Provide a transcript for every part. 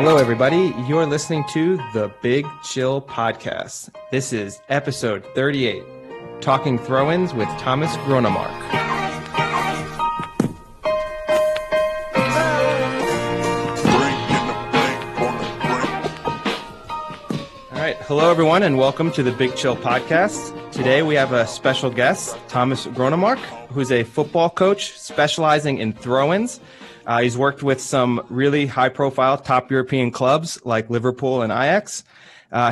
Hello, everybody. You're listening to the Big Chill Podcast. This is episode 38, Talking Throw-ins with Thomas Grønnemark. All right. Hello, everyone, and welcome to the Big Chill Podcast. Today, we have a special guest, Thomas Grønnemark, who's a football coach specializing in throw-ins. He's worked with some really high-profile top European clubs like Liverpool and Ajax.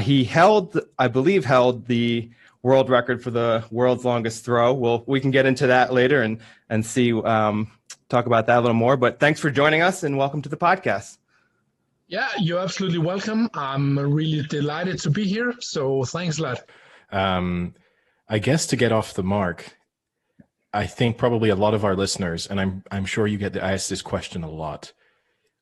He I believe, held the world record for the world's longest throw. Well, we can get into that later and see, talk about that a little more. But thanks for joining us and welcome to the podcast. Yeah, you're absolutely welcome. I'm really delighted to be here. So thanks a lot. I guess to get off the mark, I think probably a lot of our listeners, and I'm sure you get asked this question a lot.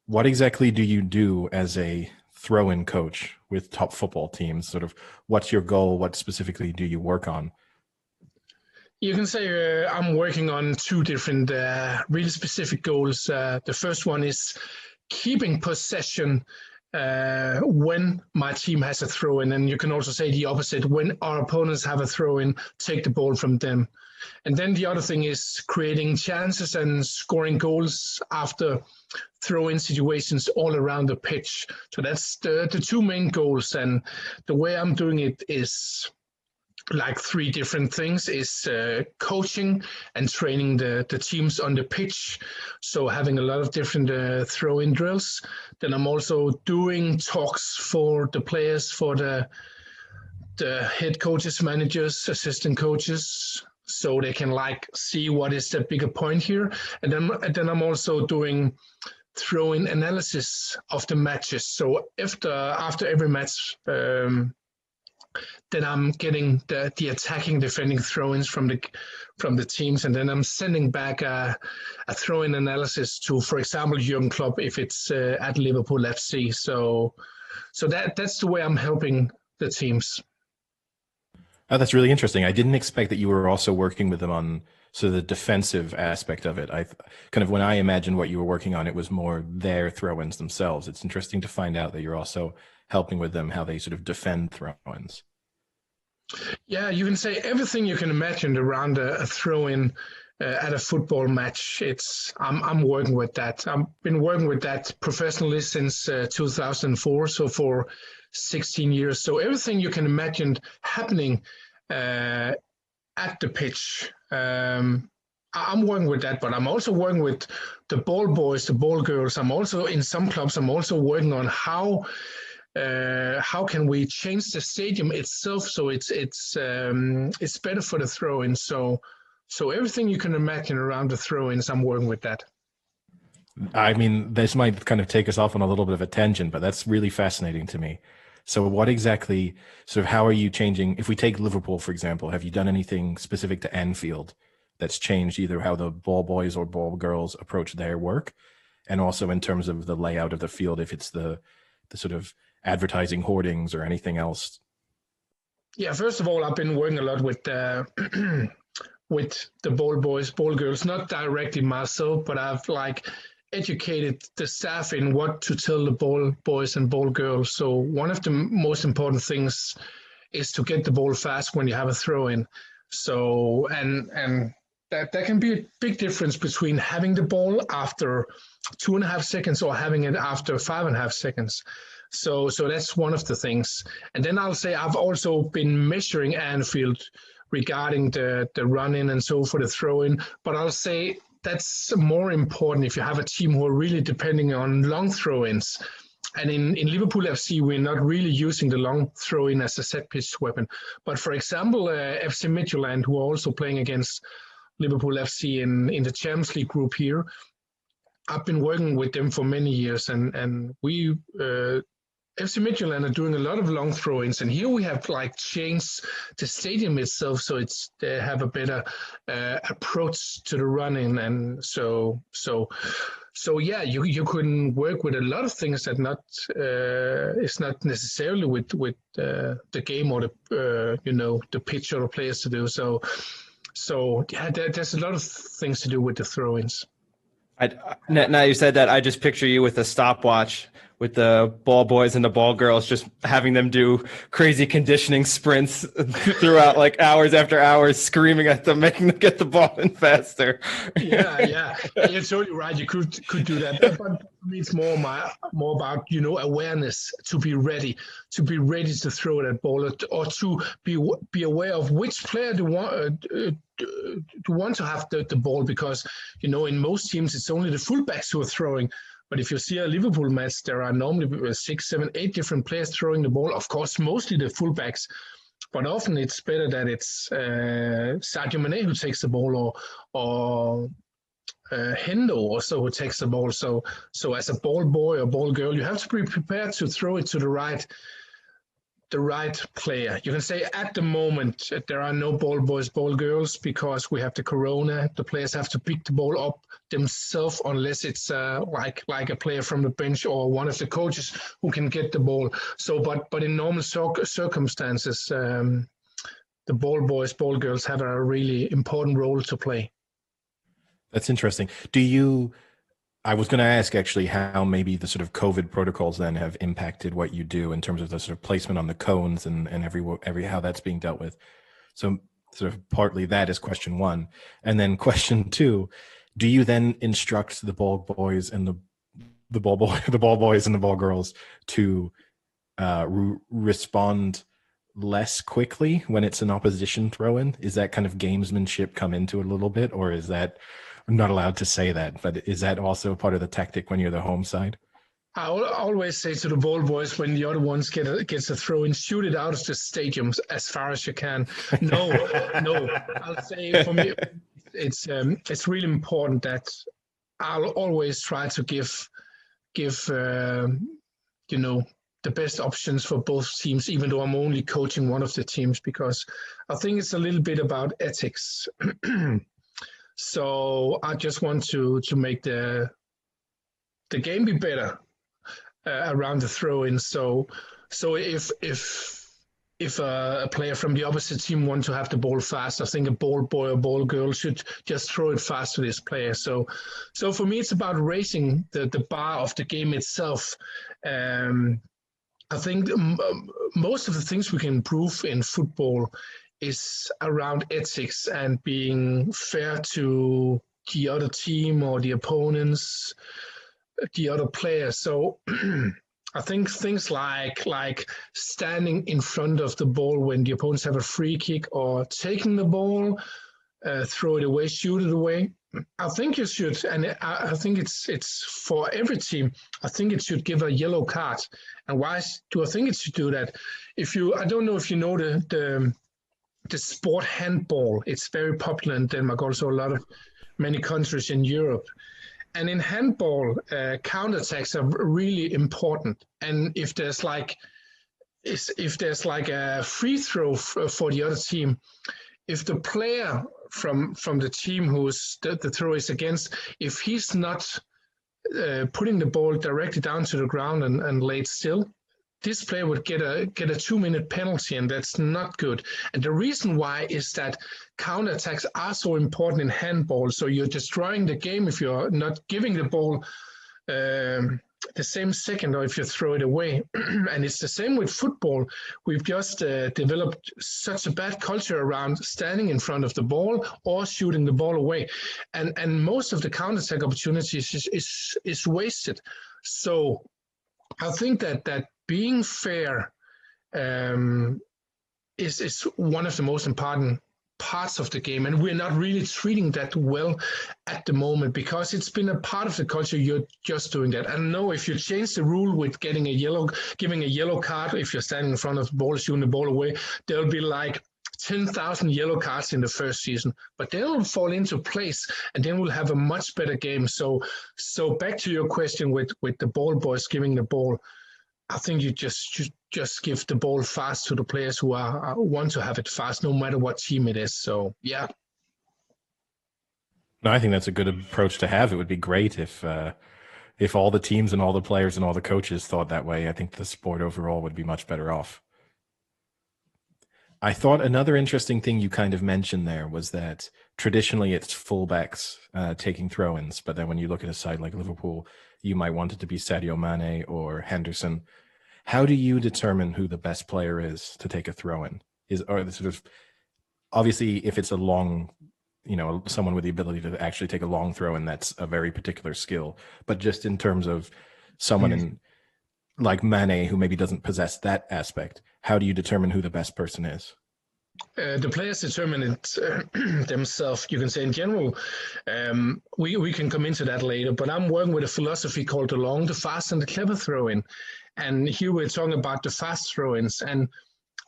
What exactly do you do as a throw-in coach with top football teams? Sort of, what's your goal? What specifically do you work on? You can say I'm working on two different really specific goals. The first one is keeping possession when my team has a throw-in, and you can also say the opposite. When our opponents have a throw-in, take the ball from them. And then the other thing is creating chances and scoring goals after throw-in situations all around the pitch. So that's the two main goals. And the way I'm doing it is like three different things, is coaching and training the teams on the pitch. So having a lot of different throw-in drills. Then I'm also doing talks for the players, for the head coaches, managers, assistant coaches, so they can see what is the bigger point here. And then I'm also doing throw-in analysis of the matches. So after every match, then I'm getting the attacking, defending throw-ins from the teams, and then I'm sending back a throw-in analysis to, for example, Jürgen Klopp if it's at Liverpool FC. So that's the way I'm helping the teams. Oh, that's really interesting. I didn't expect that you were also working with them on sort of the defensive aspect of it. When I imagined what you were working on, it was more their throw-ins themselves. It's interesting to find out that you're also helping with them, how they sort of defend throw-ins. Yeah, you can say everything you can imagine around a throw-in at a football match. I'm working with that. I've been working with that professionally since 2004, so for 16 years. So everything you can imagine happening at the pitch, I'm working with that, but I'm also working with the ball boys, the ball girls. I'm also, in some clubs, I'm also working on how can we change the stadium itself so it's better for the throw-in. So everything you can imagine around the throw-ins, I'm working with that. I mean, this might kind of take us off on a little bit of a tangent, but that's really fascinating to me. So what exactly, sort of how are you changing? If we take Liverpool, for example, have you done anything specific to Anfield that's changed either how the ball boys or ball girls approach their work, and also in terms of the layout of the field, if it's the sort of advertising hoardings or anything else? Yeah, first of all, I've been working a lot with with the ball boys, ball girls, not directly myself, but I've educated the staff in what to tell the ball boys and ball girls. So one of the most important things is to get the ball fast when you have a throw-in. So and that can be a big difference between having the ball after 2.5 seconds or having it after 5.5 seconds. So that's one of the things. And then I'll say I've also been measuring Anfield regarding the run-in and so for the throw-in. But I'll say that's more important if you have a team who are really depending on long throw-ins. And in Liverpool FC, we're not really using the long throw-in as a set-piece weapon. But for example, FC Midtjylland, who are also playing against Liverpool FC in the Champions League group here, I've been working with them for many years, and we FC Midtjylland are doing a lot of long throw-ins, and here we have changed the stadium itself, so they have a better approach to the running, and so yeah, you can work with a lot of things that it's not necessarily with the game or the pitch or the players to do. So yeah, there's a lot of things to do with the throw-ins. Now you said that, I just picture you with a stopwatch with the ball boys and the ball girls, just having them do crazy conditioning sprints throughout like hours after hours, screaming at them, making them get the ball in faster. Yeah, you're totally right. You could do that, but for me, it's more about awareness, to be ready to throw that ball, or to be aware of which player do want to have the ball, because in most teams it's only the fullbacks who are throwing. But if you see a Liverpool match, there are normally 6, 7, 8 different players throwing the ball. Of course, mostly the fullbacks. But often it's better that it's Sadio Mane who takes the ball, or Hendo also who takes the ball. So as a ball boy or ball girl, you have to be prepared to throw it to the right player. You can say at the moment there are no ball boys, ball girls, because we have the corona. The players have to pick the ball up themselves, unless it's like a player from the bench or one of the coaches who can get the ball. So, but in normal circumstances, the ball boys, ball girls have a really important role to play. That's interesting. I was going to ask actually how maybe the sort of COVID protocols then have impacted what you do in terms of the sort of placement on the cones and every how that's being dealt with. So sort of partly that is question one. And then question two, do you then instruct the ball boys and the ball boys and the ball girls to respond less quickly when it's an opposition throw-in? Is that kind of gamesmanship come into it a little bit, or is that, I'm not allowed to say that, but is that also part of the tactic when you're the home side? I always say to the ball boys, when the other ones gets a throw in, shoot it out of the stadium as far as you can. No, I'll say for me, it's really important that I'll always try to give the best options for both teams, even though I'm only coaching one of the teams, because I think it's a little bit about ethics. So I just want to make the game be better around the throw-in. So if a player from the opposite team wants to have the ball fast, I think a ball boy or ball girl should just throw it fast to this player. So for me, it's about raising the bar of the game itself. I think most of the things we can improve in football is around ethics and being fair to the other team or the opponents, the other players. So I think things like standing in front of the ball when the opponents have a free kick, or taking the ball, throw it away, shoot it away. I think you should, and I think it's for every team. I think it should give a yellow card. And why do I think it should do that? I don't know if you know the sport handball. It's very popular in Denmark, also many countries in Europe. And in handball, counterattacks are really important. And if there's like a free throw for the other team, if the player from the team who's the throw is against, if he's not putting the ball directly down to the ground and laid still, this player would get a 2-minute penalty, and that's not good. And the reason why is that counterattacks are so important in handball. So you're destroying the game if you're not giving the ball the same second, or if you throw it away. And it's the same with football. We've just developed such a bad culture around standing in front of the ball or shooting the ball away. And most of the counterattack opportunities is wasted. So I think that being fair is one of the most important parts of the game, and we're not really treating that well at the moment, because it's been a part of the culture. You're just doing that. And no, if you change the rule with giving a yellow card if you're standing in front of the ball, shooting the ball away, there'll be like 10,000 yellow cards in the first season, but they'll fall into place, and then we'll have a much better game. So back to your question with the ball boys giving the ball, I think you just give the ball fast to the players who want to have it fast, no matter what team it is. So, yeah. No, I think that's a good approach to have. It would be great if all the teams and all the players and all the coaches thought that way. I think the sport overall would be much better off. I thought another interesting thing you kind of mentioned there was that traditionally it's fullbacks taking throw-ins, but then when you look at a side like Liverpool, you might want it to be Sadio Mane or Henderson. How do you determine who the best player is to take a throw-in? Or the sort of, obviously, if it's a long, someone with the ability to actually take a long throw-in, that's a very particular skill. But just in terms of someone like Mane who maybe doesn't possess that aspect, how do you determine who the best person is? The players determine it themselves. You can say in general, we can come into that later, but I'm working with a philosophy called the long, the fast, and the clever throw-in. And here we're talking about the fast throw-ins. And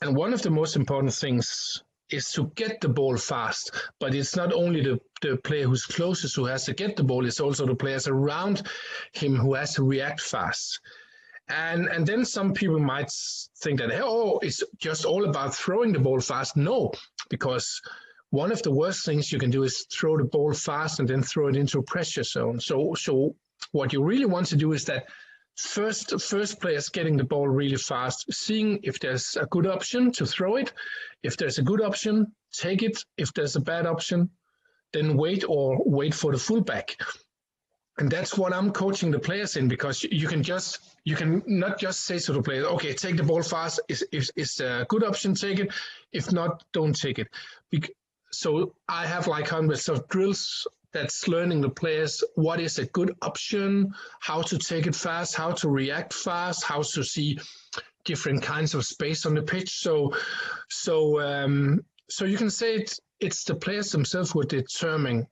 one of the most important things is to get the ball fast. But it's not only the player who's closest who has to get the ball, it's also the players around him who has to react fast. And then some people might think that, it's just all about throwing the ball fast. No, because one of the worst things you can do is throw the ball fast and then throw it into a pressure zone. So what you really want to do is that first players getting the ball really fast, seeing if there's a good option to throw it. If there's a good option, take it. If there's a bad option, then wait for the fullback. And that's what I'm coaching the players in, because you can not just say to the players, okay, take the ball fast. Is a good option, take it. If not, don't take it. So I have like hundreds of drills that's learning the players what is a good option, how to take it fast, how to react fast, how to see different kinds of space on the pitch. So you can say it's the players themselves who are determining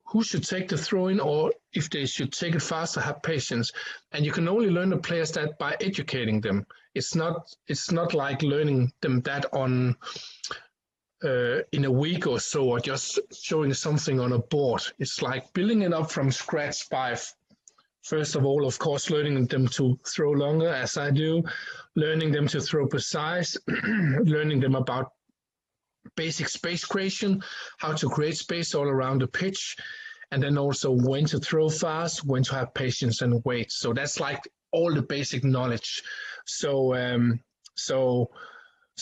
who should take the throw-in, or if they should take it fast or have patience. And you can only learn the players that by educating them. It's not like learning them that on in a week or so, or just showing something on a board. It's like building it up from scratch by, first of all, of course, learning them to throw longer, as I do, learning them to throw precise, learning them about basic space creation, how to create space all around the pitch, and then also when to throw fast, when to have patience and wait. So that's like all the basic knowledge. So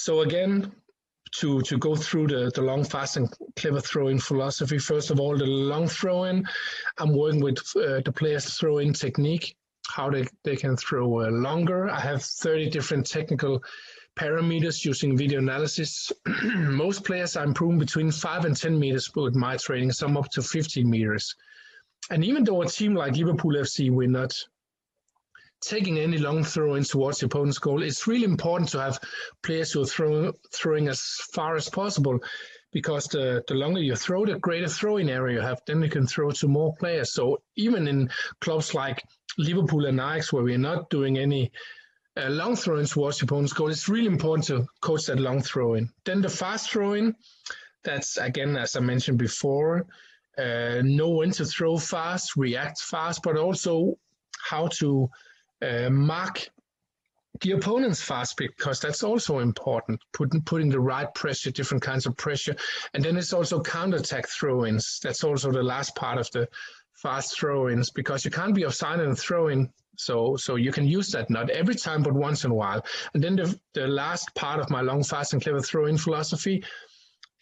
again, to go through the long, fast, and clever throwing philosophy. First of all, the long throw-in, I'm working with the players' throw-in technique, how they can throw longer. I have 30 different technical parameters using video analysis. Most players are improving between 5 and 10 meters with my training, some up to 15 meters. And even though a team like Liverpool FC, we're not taking any long throw-ins towards the opponent's goal, it's really important to have players who are throwing as far as possible, because the longer you throw, the greater throwing area you have, then you can throw to more players. So even in clubs like Liverpool and Ajax, where we're not doing any long throw-in towards the opponent's goal, it's really important to coach that long throw-in. Then the fast throw-in, that's, again, as I mentioned before, know when to throw fast, react fast, but also how to mark the opponents fast, because that's also important, putting the right pressure, different kinds of pressure. And then it's also counterattack throw-ins. That's also the last part of the fast throw-ins, because you can't be offside and throw-in. So you can use that, not every time, but once in a while. And then the last part of my long, fast, and clever throw-in philosophy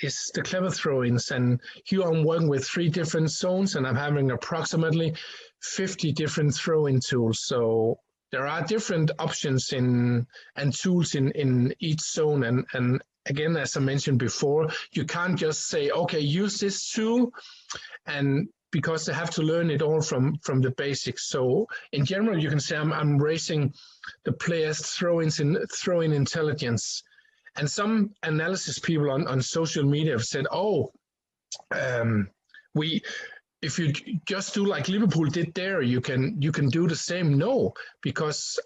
is the clever throw-ins. And here I'm working with 3 different zones, and I'm having approximately 50 different throw-in tools. So there are different options and tools in each zone. And again, as I mentioned before, you can't just say, okay, use this tool, and because they have to learn it all from the basics. So in general, you can say I'm raising the players' throw-in intelligence. And some analysis people on social media have said, if you just do like Liverpool did there, you can do the same. No, because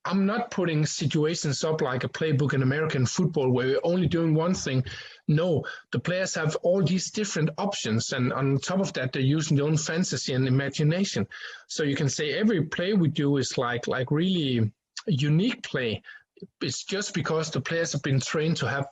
I'm not putting situations up like a playbook in American football where you're only doing one thing. No, the players have all these different options, and on top of that, they're using their own fantasy and imagination. So you can say every play we do is like really unique play. It's just because the players have been trained to have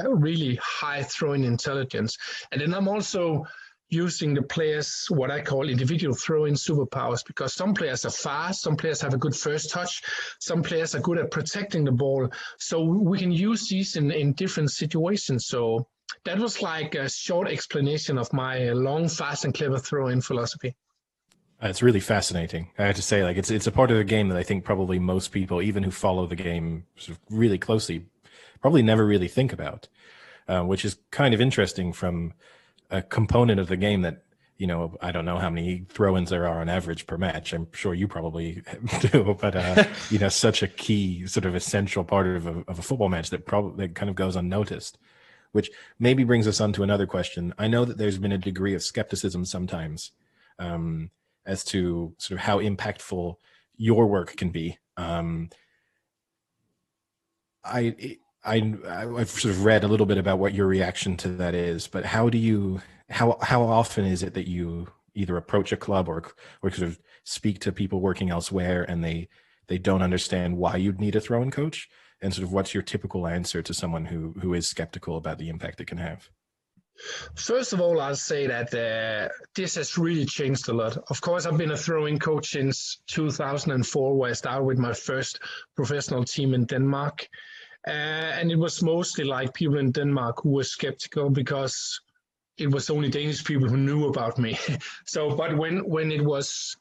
really high throwing intelligence. And then I'm also using the players, what I call individual throw-in superpowers, because some players are fast, some players have a good first touch, some players are good at protecting the ball. So we can use these in different situations. So that was like a short explanation of my long, fast, and clever throw-in philosophy. It's really fascinating. I have to say, like, it's a part of the game that I think probably most people, even who follow the game sort of really closely, probably never really think about, which is kind of interesting from a component of the game that, you know, I don't know how many throw-ins there are on average per match. I'm sure you probably do, but you know, such a key, sort of essential part of a football match that probably kind of goes unnoticed. Which maybe brings us on to another question. I know that there's been a degree of skepticism sometimes as to sort of how impactful your work can be. I've sort of read a little bit about what your reaction to that is, but how often is it that you either approach a club or sort of speak to people working elsewhere and they don't understand why you'd need a throw-in coach? And sort of what's your typical answer to someone who is skeptical about the impact it can have? First of all, I'll say that this has really changed a lot. Of course, I've been a throwing coach since 2004, where I started with my first professional team in Denmark. And it was mostly like people in Denmark who were skeptical because it was only Danish people who knew about me. But when it was,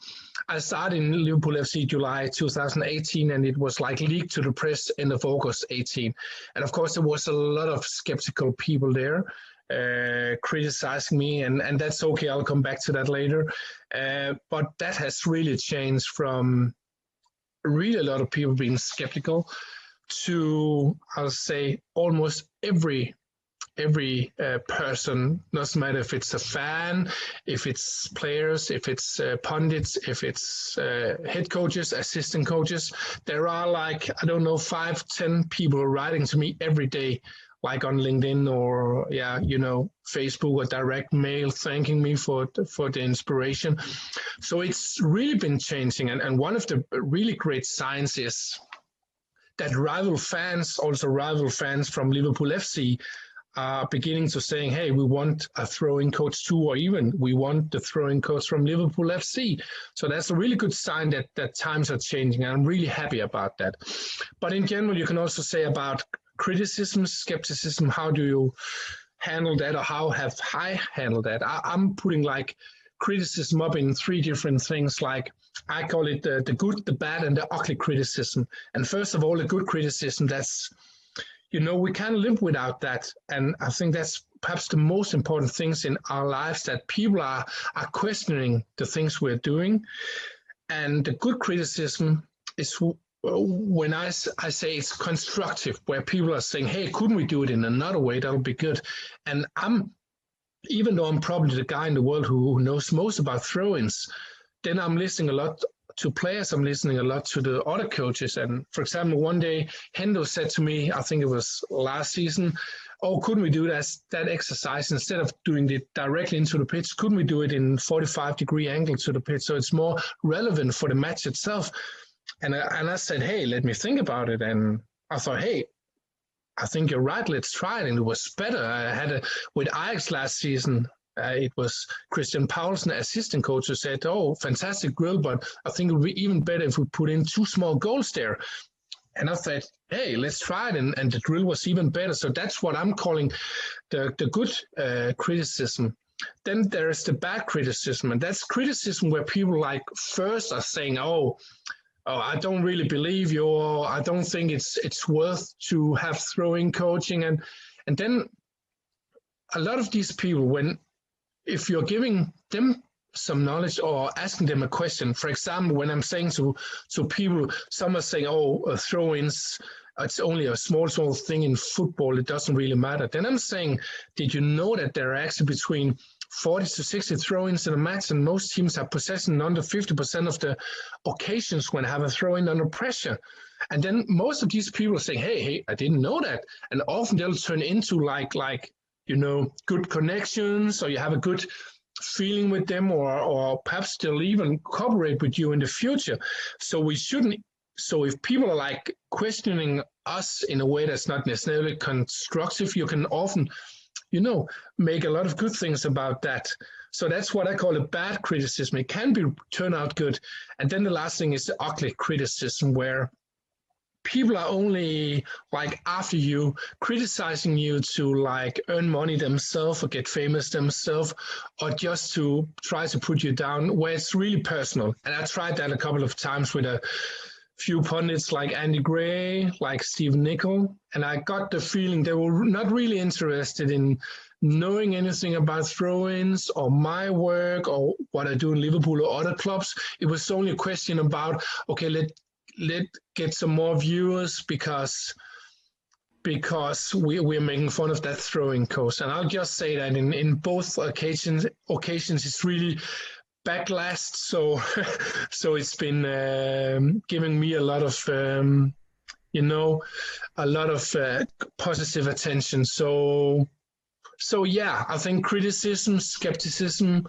I started in Liverpool FC July 2018, and it was like leaked to the press end of August 18. And of course, there was a lot of skeptical people there criticizing me, and that's okay. I'll come back to that later. But that has really changed from really a lot of people being skeptical to, I'll say, almost every person, doesn't matter if it's a fan, if it's players, if it's pundits, if it's head coaches, assistant coaches. There are like, I don't know, 5-10 people writing to me every day, like on LinkedIn or Facebook or direct mail, thanking me for the inspiration. So it's really been changing. And one of the really great signs is that rival fans from Liverpool FC, are beginning to saying, hey, we want a throwing coach too, or even we want the throwing coach from Liverpool FC. So that's a really good sign that times are changing. And I'm really happy about that. But in general, you can also say about criticism, skepticism, how do you handle that, or how have I handled that? I'm putting like criticism up in 3 different things. Like I call it the good, the bad, and the ugly criticism. And first of all, the good criticism, that's, we can't live without that. And I think that's perhaps the most important things in our lives, that people are questioning the things we're doing. And the good criticism is when I say it's constructive, where people are saying, hey, couldn't we do it in another way? That'll be good. And even though I'm probably the guy in the world who knows most about throw-ins, then I'm listening a lot to players, I'm listening a lot to the other coaches. And for example, one day Hendo said to me, I think it was last season, oh, couldn't we do that exercise instead of doing it directly into the pitch? Couldn't we do it in 45-degree angle to the pitch so it's more relevant for the match itself? And I said, hey, let me think about it. And I thought, hey, I think you're right, let's try it. And it was better. I had with Ajax last season, it was Christian Paulsen, assistant coach, who said, oh, fantastic drill, but I think it would be even better if we put in 2 small goals there. And I thought, hey, let's try it. And the drill was even better. So that's what I'm calling the good criticism. Then there's the bad criticism. And that's criticism where people like first are saying, oh, I don't really believe you, or I don't think it's worth to have throwing coaching. And then a lot of these people, if you're giving them some knowledge or asking them a question, for example, when I'm saying to people, some are saying, oh, throw-ins, it's only a small thing in football, it doesn't really matter. Then I'm saying, did you know that there are actually between 40 to 60 throw-ins in a match, and most teams have possession under 50% of the occasions when I have a throw-in under pressure? And then most of these people are saying, hey, I didn't know that. And often they'll turn into like good connections, or you have a good feeling with them, or perhaps they'll even cooperate with you in the future. So we shouldn't. So if people are like questioning us in a way that's not necessarily constructive, you can often, make a lot of good things about that. So that's what I call a bad criticism. It can turn out good. And then the last thing is the ugly criticism, where people are only like after you, criticizing you to like earn money themselves or get famous themselves, or just to try to put you down, where it's really personal. And I tried that a couple of times with a few pundits like Andy Gray, like Steve Nicol, and I got the feeling they were not really interested in knowing anything about throw-ins or my work or what I do in Liverpool or other clubs. It was only a question about, okay, let get some more viewers because we're making fun of that throwing coach. And I'll just say that in both occasions it's really backlash. So so it's been giving me a lot of positive attention. So yeah, I think criticism, skepticism,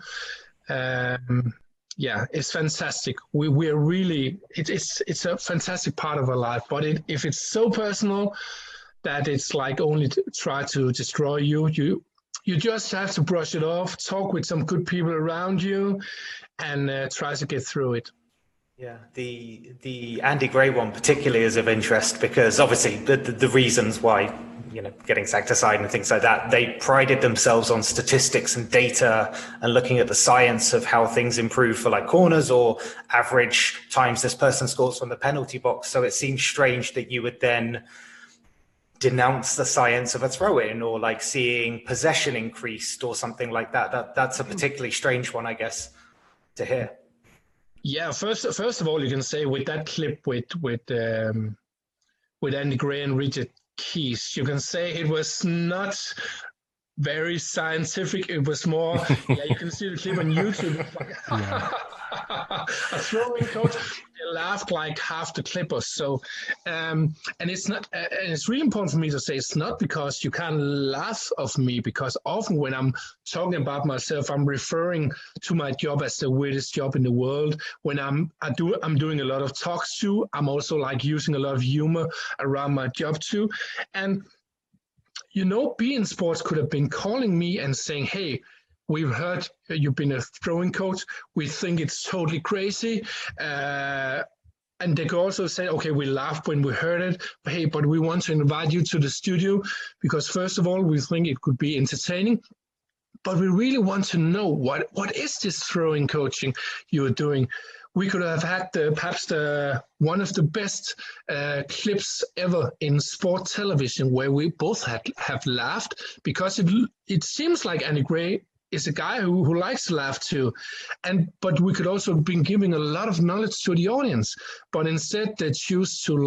it's fantastic. We're really it's a fantastic part of our life. But if it's so personal that it's like only to try to destroy you, you just have to brush it off, talk with some good people around you, and try to get through it. Yeah, the Andy Gray one particularly is of interest because obviously the reasons why, getting sacked aside and things like that, they prided themselves on statistics and data and looking at the science of how things improve for like corners or average times this person scores from the penalty box. So it seems strange that you would then denounce the science of a throw-in or like seeing possession increased or something like that. That's a particularly strange one, I guess, to hear. Yeah, first of all, you can say with that clip with Andy Gray and Richard Keys, you can say it was not very scientific. It was more, you can see the clip on YouTube. It's like, a throwing coach. They laughed like half the clip or so. And it's not. And it's really important for me to say it's not because you can't laugh of me, because often when I'm talking about myself, I'm referring to my job as the weirdest job in the world. When I'm doing a lot of talks too. I'm also like using a lot of humor around my job too. And beIN Sports could have been calling me and saying, hey, we've heard you've been a throwing coach. We think it's totally crazy. And they could also say, okay, we laughed when we heard it. But hey, but we want to invite you to the studio because first of all, we think it could be entertaining. But we really want to know what is this throwing coaching you're doing. We could have had perhaps one of the best clips ever in sport television where we both have laughed, because it seems like Andy Gray is a guy who likes to laugh too. But we could also have been giving a lot of knowledge to the audience. But instead they choose to,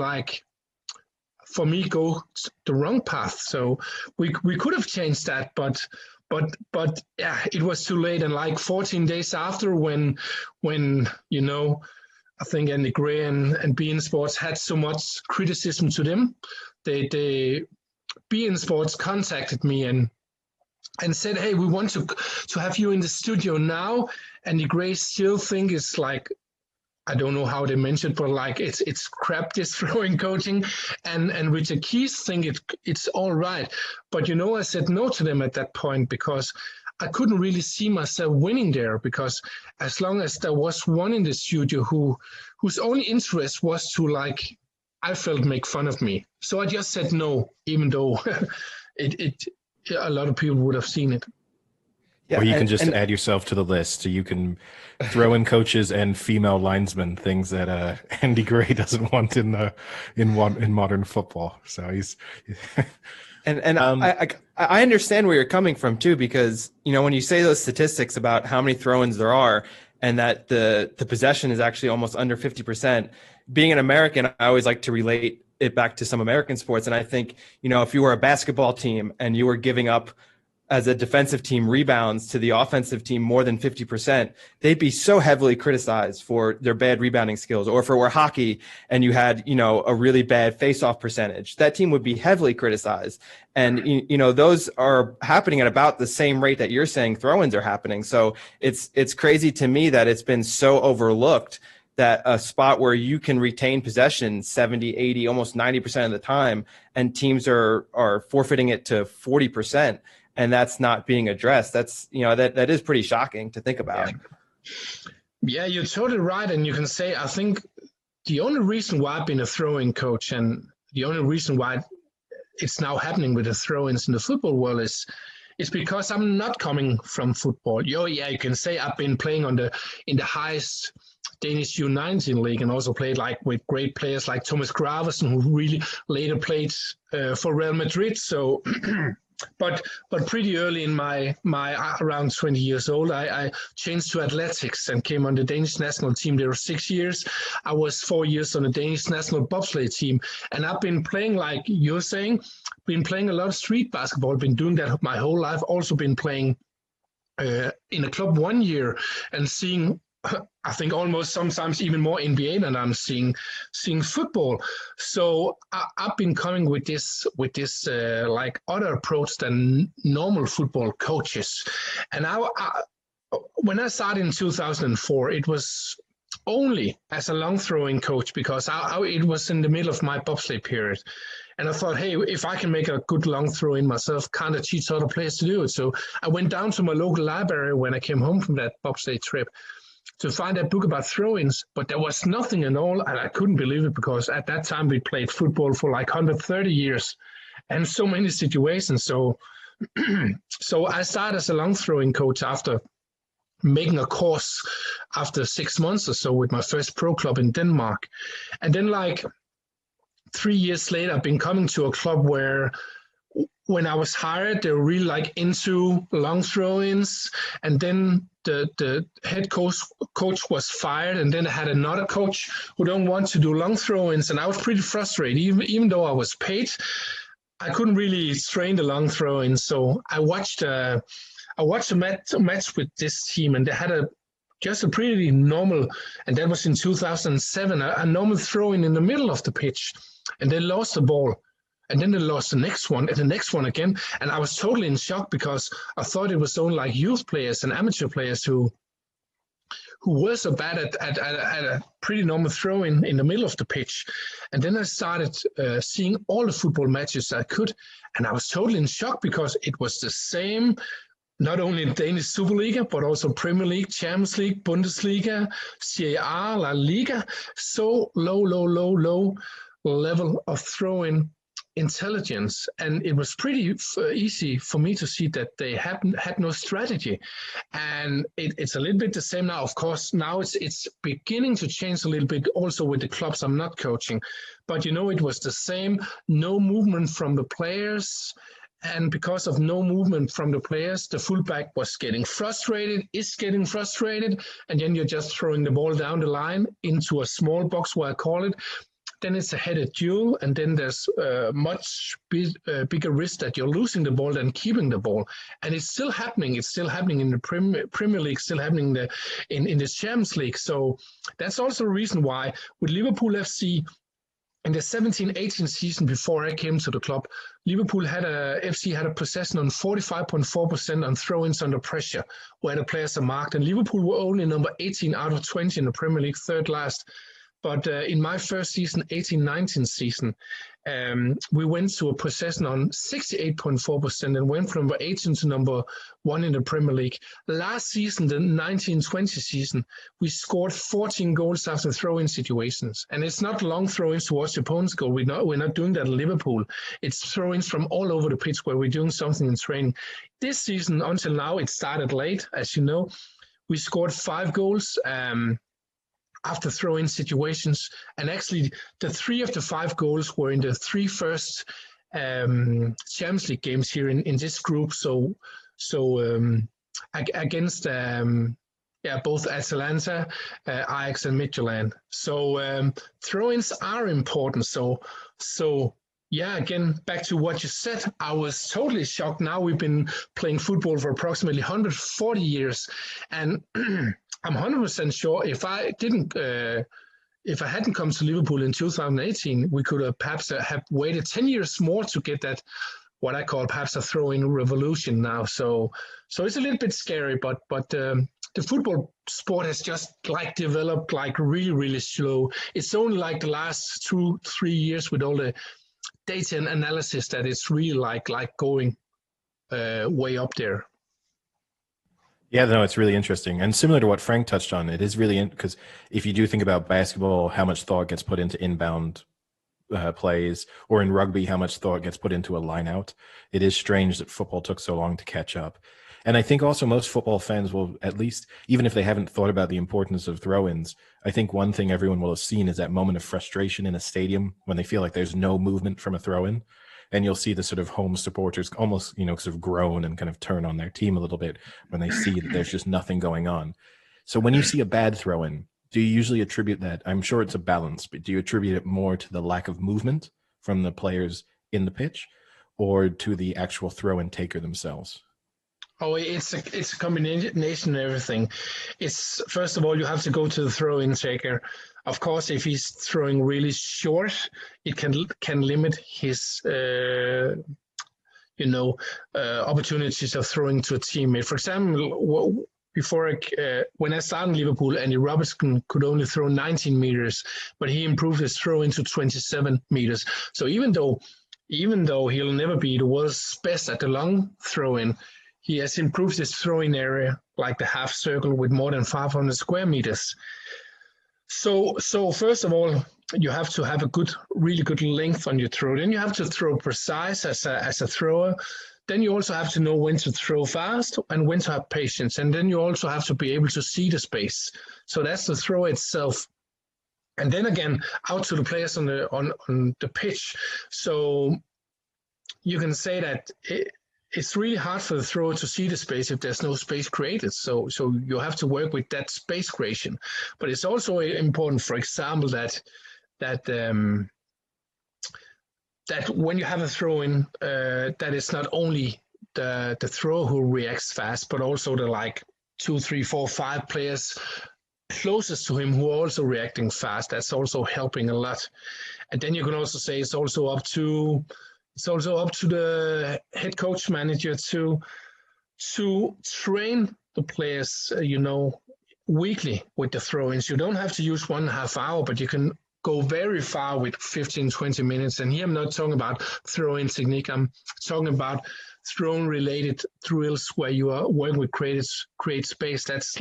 for me, go the wrong path. So we could have changed that, but yeah, it was too late. And 14 days after, when I think Andy Gray and bIN Sports had so much criticism to them, they bIN Sports contacted me and said, hey, we want to have you in the studio now. Andy Gray still think it's I don't know how they mentioned, but it's crap, this throwing coaching, and Richard Keys think it's all right. But I said no to them at that point because I couldn't really see myself winning there, because as long as there was one in the studio whose only interest was to I felt make fun of me. So I just said no, even though a lot of people would have seen it. Yeah, or you can just add yourself to the list. So you can throw in coaches and female linesmen, things that Andy Gray doesn't want in modern football. So he's I understand where you're coming from too, because when you say those statistics about how many throw-ins there are and that the possession is actually almost under 50%. Being an American, I always like to relate it back to some American sports, and I think if you were a basketball team and you were giving up as a defensive team rebounds to the offensive team more than 50%, they'd be so heavily criticized for their bad rebounding skills. Or if it were hockey and you had, a really bad face-off percentage, that team would be heavily criticized. And, those are happening at about the same rate that you're saying throw-ins are happening. So it's crazy to me that it's been so overlooked that a spot where you can retain possession 70, 80, almost 90% of the time, and teams are forfeiting it to 40%. And that's not being addressed. That's, that is pretty shocking to think about. Yeah, you're totally right. And you can say, I think the only reason why I've been a throwing coach, and the only reason why it's now happening with the throw-ins in the football world is because I'm not coming from football. Yeah, you can say I've been playing in the highest Danish U19 league, and also played like with great players like Thomas Grønnemark, who really later played for Real Madrid. So, but pretty early in my around 20 years old, I changed to athletics and came on the Danish national team. There were 6 years. I was 4 years on the Danish national bobsled team, and I've been playing, like you're saying, been playing a lot of street basketball. Been doing that my whole life. Also been playing in a club 1 year and seeing, I think, almost sometimes even more NBA than I'm seeing football. So I've been coming with this like other approach than normal football coaches. And when I started in 2004, it was only as a long throwing coach, because it was in the middle of my bobsleigh period. And I thought, hey, if I can make a good long throw in myself, can't I teach other players to do it? So I went down to my local library when I came home from that bobsleigh trip to find a book about throw-ins, but there was nothing at all, and I couldn't believe it, because at that time we played football for like 130 years and so many situations. So I started as a long throwing coach after making a course after 6 months or so with my first pro club in Denmark. And then like 3 years later, I've been coming to a club where when I was hired, they were really like into long throw-ins, and then the head coach was fired, and then I had another coach who don't want to do long throw-ins, and I was pretty frustrated. Even though I was paid, I couldn't really train the long throw-ins. So I watched a match with this team, and they had just a pretty normal, and that was in 2007, a normal throw-in in the middle of the pitch, and they lost the ball. And then they lost the next one and the next one again. And I was totally in shock, because I thought it was only like youth players and amateur players who were so bad at a pretty normal throw in the middle of the pitch. And then I started seeing all the football matches I could. And I was totally in shock, because it was the same, not only in Danish Superliga, but also Premier League, Champions League, Bundesliga, CAR, La Liga. So low level of throwing intelligence, and it was pretty easy for me to see that they had no strategy. And it's a little bit the same now. Of course, now it's beginning to change a little bit also with the clubs I'm not coaching, but it was the same. No movement from the players, and because of no movement from the players, the fullback is getting frustrated, and then you're just throwing the ball down the line into a small box, where I call it. Then it's a headed duel, and then there's much bigger risk that you're losing the ball than keeping the ball. And it's still happening. It's still happening in the Premier League, still happening in the Champions League. So that's also a reason why with Liverpool FC, in the 17-18 season before I came to the club, Liverpool FC had a possession on 45.4% on throw-ins under pressure, where the players are marked. And Liverpool were only number 18 out of 20 in the Premier League, third last. But in my first season, 18-19 season, we went to a possession on 68.4% and went from number 18 to number 1 in the Premier League. Last season, the 19-20 season, we scored 14 goals after throw-in situations. And it's not long throw-ins towards the opponent's goal. We're not doing that at Liverpool. It's throw-ins from all over the pitch where we're doing something in training. This season, until now, it started late, as you know. We scored 5 goals. After throw-in situations, and actually the 3 of the 5 goals were in the 3 first Champions League games here in this group. So against both Atalanta, Ajax, and Midtjylland. So throw-ins are important. So yeah, again, back to what you said, I was totally shocked. Now we've been playing football for approximately 140 years, and I'm 100% sure if I hadn't come to Liverpool in 2018, we could have perhaps have waited 10 years more to get that, what I call perhaps a throw-in revolution now. So it's a little bit scary, but the football sport has just developed really, really slow. It's only like the last 2-3 years with all the data and analysis that it's really like going way up there. Yeah, no, it's really interesting. And similar to what Frank touched on, it is really because if you do think about basketball, how much thought gets put into inbound plays, or in rugby, how much thought gets put into a line out. It is strange that football took so long to catch up. And I think also most football fans will, at least, even if they haven't thought about the importance of throw-ins, I think one thing everyone will have seen is that moment of frustration in a stadium when they feel like there's no movement from a throw-in. And you'll see the sort of home supporters almost, sort of groan and kind of turn on their team a little bit when they see that there's just nothing going on. So when you see a bad throw-in, do you usually attribute that? I'm sure it's a balance, but do you attribute it more to the lack of movement from the players in the pitch or to the actual throw-in taker themselves? Oh, it's a combination of everything. It's, first of all, you have to go to the throw-in taker. Of course, if he's throwing really short, it can limit his opportunities of throwing to a teammate. For example, when I started in Liverpool, Andy Robertson could only throw 19 meters, but he improved his throw into 27 meters. So even though he'll never be the world's best at the long throw-in, he has improved his throwing area, like the half circle, with more than 500 square meters. So first of all, you have to have a really good length on your throw. Then you have to throw precise as a thrower. Then you also have to know when to throw fast and when to have patience. And then you also have to be able to see the space. So that's the throw itself. And then again, out to the players on the pitch. So you can say that it's really hard for the thrower to see the space if there's no space created. So you have to work with that space creation. But it's also important, for example, that when you have a throw-in, that it's not only the thrower who reacts fast, but also the 2, 3, 4, 5 players closest to him who are also reacting fast. That's also helping a lot. And then you can also say it's also up to the head coach manager to train the players, weekly with the throw-ins. You don't have to use 1.5 hours, but you can go very far with 15, 20 minutes. And here I'm not talking about throw-in technique. I'm talking about throw-in-related drills where you are working with create space. That's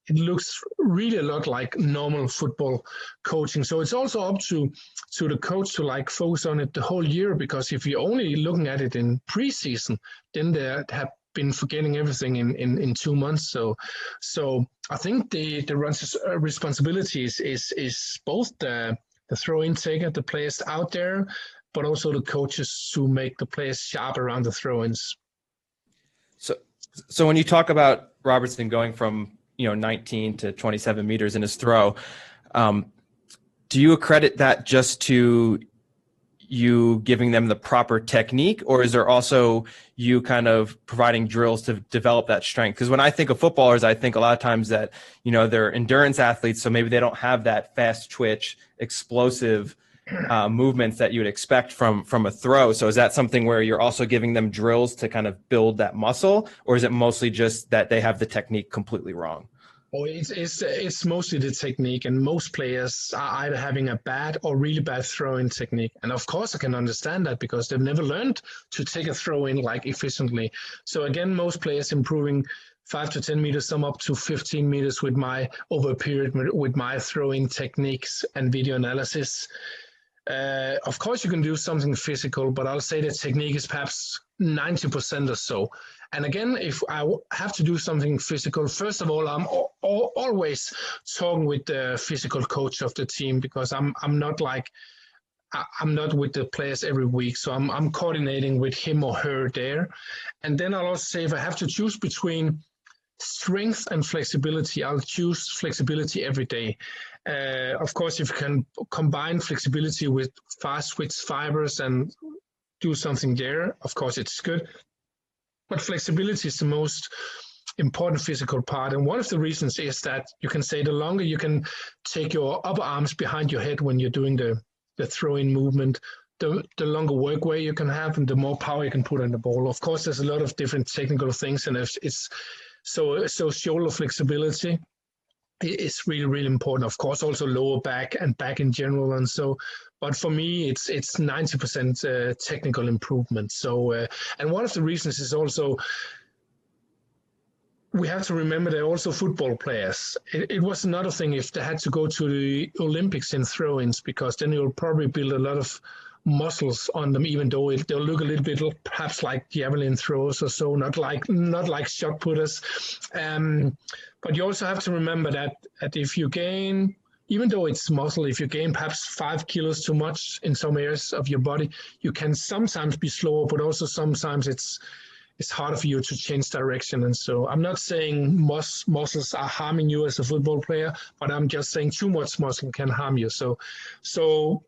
it looks really a lot like normal football coaching. So it's also up to the coach to focus on it the whole year, because if you're only looking at it in preseason, then they have been forgetting everything in 2 months. So I think the responsibility is both the throw-in taker, the players out there, but also the coaches to make the players sharp around the throw-ins. So when you talk about Robertson going from 19 to 27 meters in his throw, do you accredit that just to you giving them the proper technique, or is there also you kind of providing drills to develop that strength? Because when I think of footballers, I think a lot of times that, they're endurance athletes, so maybe they don't have that fast twitch, explosive movements that you would expect from a throw. So is that something where you're also giving them drills to kind of build that muscle, or is it mostly just that they have the technique completely wrong? Oh, it's mostly the technique, and most players are either having a bad or really bad throw-in technique. And of course, I can understand that because they've never learned to take a throw-in efficiently. So again, most players improving 5 to 10 meters, some up to 15 meters over a period with my throw-in techniques and video analysis. Of course, you can do something physical, but I'll say the technique is perhaps 90% or so. And again, if I have to do something physical, first of all, I'm always talking with the physical coach of the team, because I'm not with the players every week. So I'm coordinating with him or her there. And then I'll also say if I have to choose between strength and flexibility, I'll choose flexibility every day. Of course, if you can combine flexibility with fast twitch fibers and do something there, of course, it's good. But flexibility is the most important physical part. And one of the reasons is that you can say the longer you can take your upper arms behind your head when you're doing the throw-in movement, the longer work way you can have and the more power you can put on the ball. Of course, there's a lot of different technical things, and it's so shoulder flexibility is really, really important. Of course, also lower back and back in general. And so, but for me, it's 90% technical improvement. So, and one of the reasons is also we have to remember they're also football players. It was another thing if they had to go to the Olympics in throw-ins, because then you'll probably build a lot of muscles on them, even though they'll look a little bit perhaps like javelin throwers or so, not like shot putters. But you also have to remember that if you gain, even though it's muscle, if you gain perhaps 5 kilos too much in some areas of your body, you can sometimes be slower, but also sometimes it's harder for you to change direction. And so I'm not saying muscles are harming you as a football player, but I'm just saying too much muscle can harm you. So,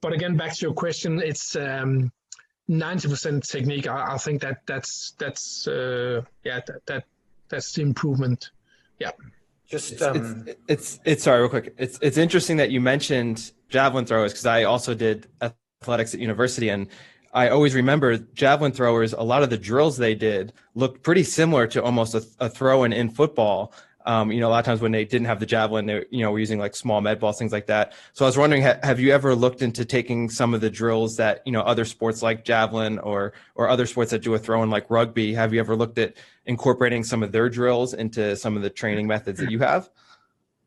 but again, back to your question, it's 90% technique. I think that's the improvement. Yeah. Just it's sorry, real quick. It's interesting that you mentioned javelin throwers, because I also did athletics at university, and I always remember javelin throwers, a lot of the drills they did looked pretty similar to almost a throw-in in football. A lot of times when they didn't have the javelin, they were using like small med balls, things like that. So I was wondering, have you ever looked into taking some of the drills that, other sports like javelin or other sports that do a throw-in like rugby, have you ever looked at incorporating some of their drills into some of the training methods that you have?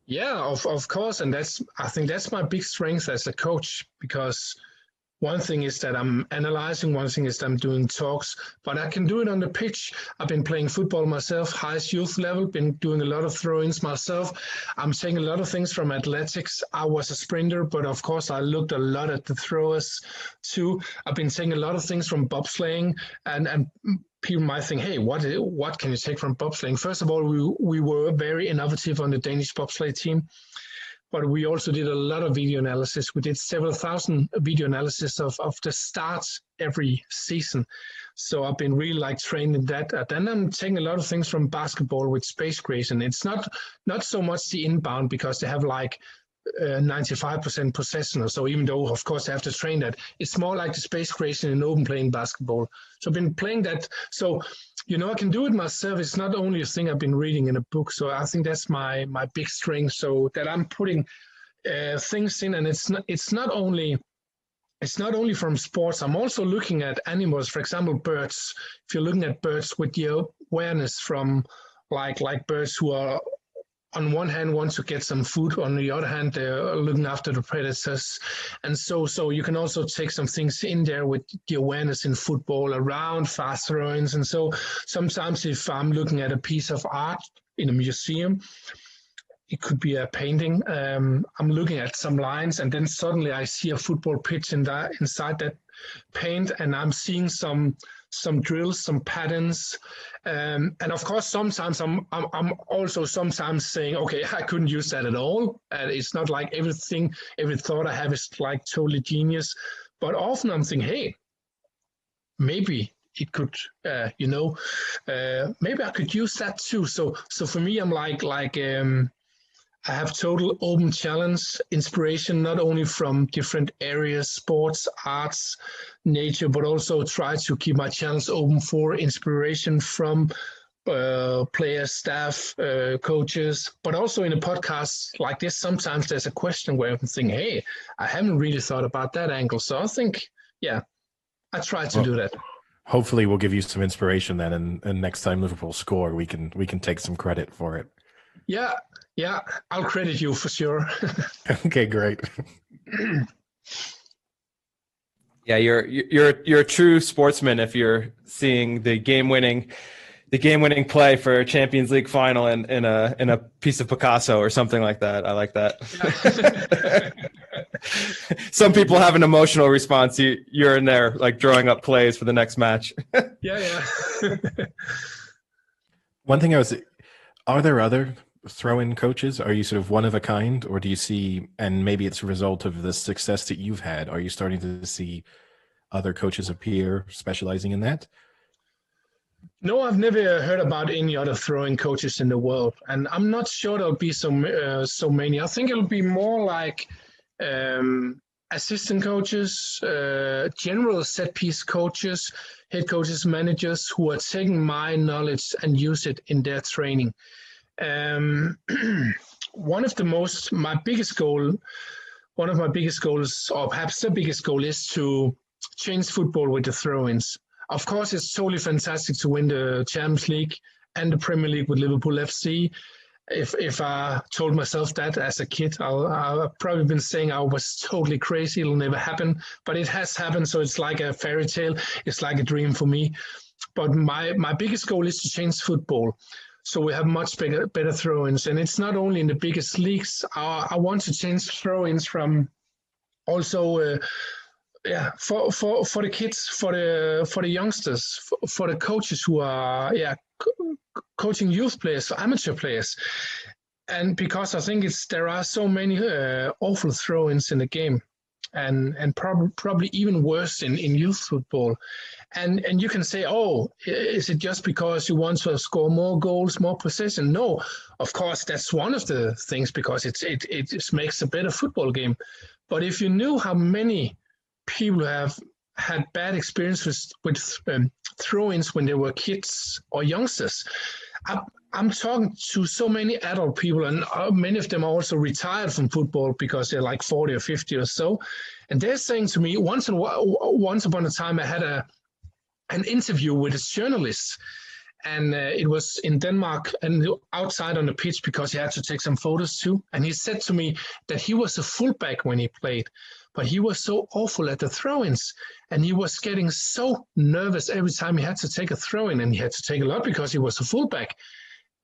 Yeah, of course. And I think that's my big strength as a coach, because one thing is that I'm analyzing, one thing is that I'm doing talks, but I can do it on the pitch. I've been playing football myself, highest youth level, been doing a lot of throw-ins myself. I'm taking a lot of things from athletics. I was a sprinter, but of course I looked a lot at the throwers too. I've been taking a lot of things from bobsleighing, and people might think, hey, what can you take from bobsleighing? First of all, we were very innovative on the Danish bobsleigh team. But we also did a lot of video analysis. We did several thousand video analysis of the starts every season. So I've been really trained in that. Then I'm taking a lot of things from basketball with space creation. It's not so much the inbound, because they have 95% possession or so, even though, of course, they have to train that. It's more like the space creation in open play in basketball. So I've been playing that. So, I can do it myself. It's not only a thing I've been reading in a book. So I think that's my big strength. So that I'm putting things in, and it's not only from sports. I'm also looking at animals, for example, birds. If you're looking at birds with the awareness from like birds who are, on one hand, want to get some food. On the other hand, they're looking after the predators. And so you can also take some things in there with the awareness in football around fast throw-ins. And so sometimes if I'm looking at a piece of art in a museum, it could be a painting. I'm looking at some lines, and then suddenly I see a football pitch inside that paint, and I'm seeing some drills, some patterns, and of course sometimes I'm also sometimes saying, okay, I couldn't use that at all. It's not like every thought I have is totally genius, but often I'm thinking, hey, maybe it could, maybe I could use that too. So for me, I'm I have total open challenge, inspiration, not only from different areas, sports, arts, nature, but also try to keep my channels open for inspiration from players, staff, coaches. But also in a podcast like this, sometimes there's a question where I can think, hey, I haven't really thought about that angle. So I think, I try to do that. Hopefully we'll give you some inspiration then, and next time Liverpool score, we can take some credit for it. Yeah, I'll credit you for sure. Okay, great. Yeah, you're a true sportsman if you're seeing the game-winning play for a Champions League final in a piece of Picasso or something like that. I like that. Yeah. Some people have an emotional response. You're in there drawing up plays for the next match. Yeah. One thing are there other throw-in coaches? Are you sort of one of a kind, or do you see, and maybe it's a result of the success that you've had, are you starting to see other coaches appear specializing in that? No, I've never heard about any other throwing coaches in the world, and I'm not sure there'll be so many. I think it'll be more like assistant coaches, general set-piece coaches, head coaches, managers who are taking my knowledge and use it in their training. One of my biggest goals, or perhaps the biggest goal, is to change football with the throw-ins. Of course, it's totally fantastic to win the Champions League and the Premier League with Liverpool FC. If I told myself that as a kid, I'll probably been saying I was totally crazy. It'll never happen, but it has happened. So it's like a fairy tale. It's like a dream for me. But my biggest goal is to change football. So we have much better throw-ins. And it's not only in the biggest leagues. I want to change throw-ins from also, for the kids, for the youngsters, for the coaches who are, coaching youth players, for amateur players. And because I think there are so many awful throw-ins in the game, and probably even worse in youth football. And you can say, oh, is it just because you want to score more goals, more possession? No, of course, that's one of the things, because it just makes a better football game. But if you knew how many people have had bad experiences with throw-ins when they were kids or youngsters, I'm talking to so many adult people, and many of them are also retired from football because they're like 40 or 50 or so. And they're saying to me, once upon a time, I had an interview with a journalist, and it was in Denmark and outside on the pitch because he had to take some photos too. And he said to me that he was a fullback when he played, but he was so awful at the throw-ins, and he was getting so nervous every time he had to take a throw-in, and he had to take a lot because he was a fullback.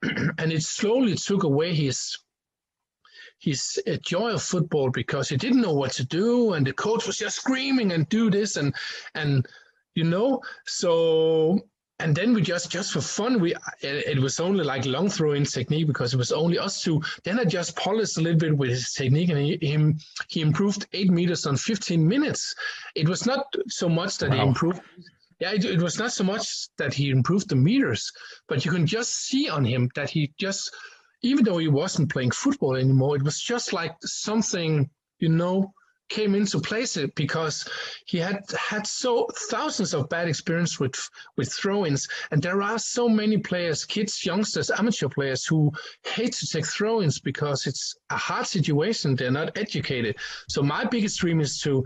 And it slowly took away his joy of football, because he didn't know what to do, and the coach was just screaming and do this and so. And then we just for fun, it was only like long throw-in technique because it was only us two. Then I just polished a little bit with his technique, and he improved 8 meters on 15 minutes. It was not so much that he improved. Yeah, it was not so much that he improved the meters, but you can just see on him that he just, even though he wasn't playing football anymore, it was just like something, came into place, because he had so thousands of bad experience with throw-ins. And there are so many players, kids, youngsters, amateur players, who hate to take throw-ins because it's a hard situation. They're not educated. So my biggest dream is to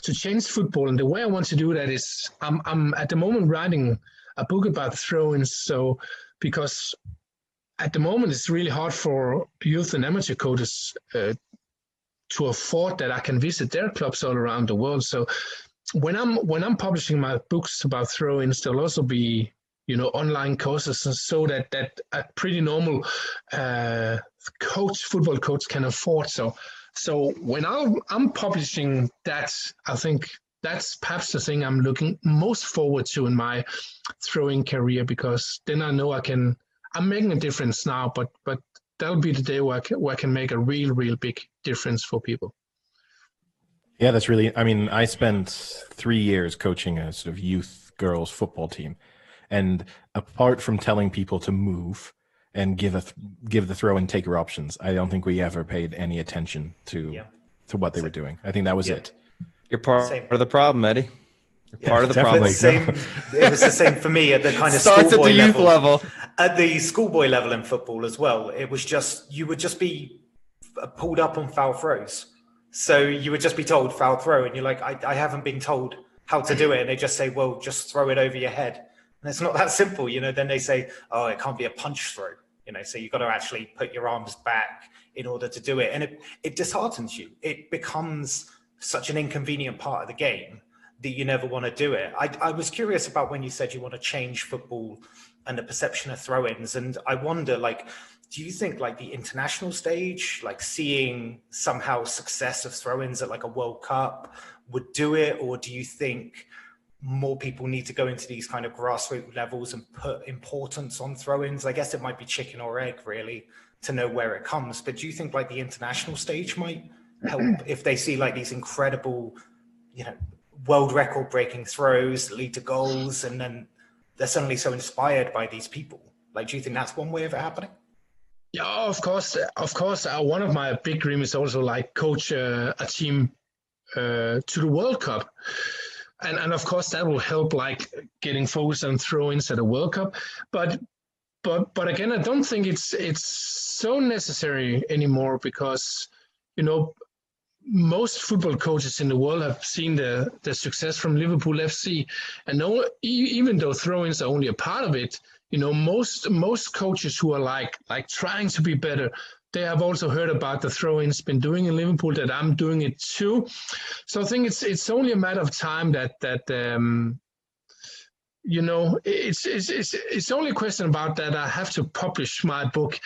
change football. And the way I want to do that is I'm at the moment writing a book about throw-ins. So because at the moment it's really hard for youth and amateur coaches to afford that I can visit their clubs all around the world. So when I'm publishing my books about throw-ins, there'll also be online courses, so that a pretty normal football coach can afford. So when I'm publishing that, I think that's perhaps the thing I'm looking most forward to in my throwing career, because then I know I'm making a difference now, but that'll be the day where I can make a real big difference for people. Yeah, that's really, I spent 3 years coaching a sort of youth girls football team. And apart from telling people to move and give the throw and taker options, I don't think we ever paid any attention to what they were doing. I think that was it. You're part of the problem, Eddie. Part of the definitely. problem. It was the same for me at the kind of starts at the youth level. At the schoolboy level in football as well, it was just, you would just be pulled up on foul throws. So you would just be told foul throw, and you're like, I haven't been told how to do it. And they just say, well, just throw it over your head. And it's not that simple. Then they say, oh, it can't be a punch throw. So you've got to actually put your arms back in order to do it. And it disheartens you. It becomes such an inconvenient part of the game that you never want to do it. I was curious about when you said you want to change football and the perception of throw-ins. And I wonder, do you think the international stage, seeing somehow success of throw-ins at a World Cup would do it? Or do you think more people need to go into these kind of grassroots levels and put importance on throw-ins? I guess it might be chicken or egg, really, to know where it comes. But do you think the international stage might help if they see these incredible, world record breaking throws that lead to goals, and then they're suddenly so inspired by these people? Do you think that's one way of it happening? Yeah, of course. One of my big dreams is also coach a team to the World Cup. And of course that will help getting focused on throw-ins at a World Cup. But again, I don't think it's so necessary anymore, because, most football coaches in the world have seen the success from Liverpool FC. And even though throw-ins are only a part of it, most coaches who are like trying to be better, they have also heard about the throw-ins been doing in Liverpool, that I'm doing it too. So I think it's only a matter of time that it's only a question about that I have to publish my book.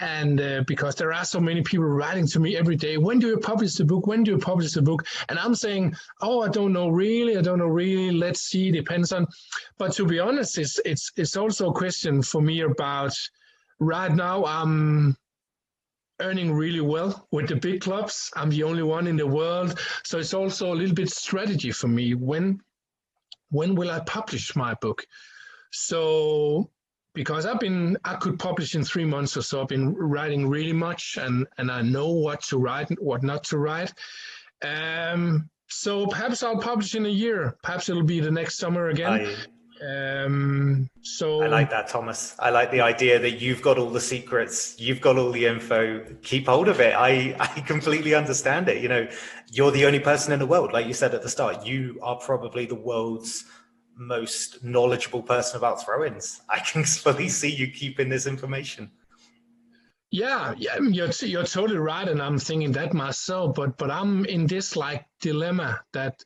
And because there are so many people writing to me every day, when do you publish the book? When do you publish the book? And I'm saying, I don't know really. Let's see, depends on. But to be honest, it's also a question for me about right now. I'm earning really well with the big clubs. I'm the only one in the world, so it's also a little bit strategy for me. When will I publish my book? So. Because I could publish in 3 months or so. I've been writing really much, and I know what to write and what not to write. So perhaps I'll publish in a year. Perhaps it'll be the next summer again. I like that, Thomas. I like the idea that you've got all the secrets, you've got all the info. Keep hold of it. I completely understand it. You're the only person in the world, like you said at the start. You are probably the world's most knowledgeable person about throw-ins. I can fully see you keeping this information. Yeah, you're totally right, and I'm thinking that myself. But I'm in this like dilemma that,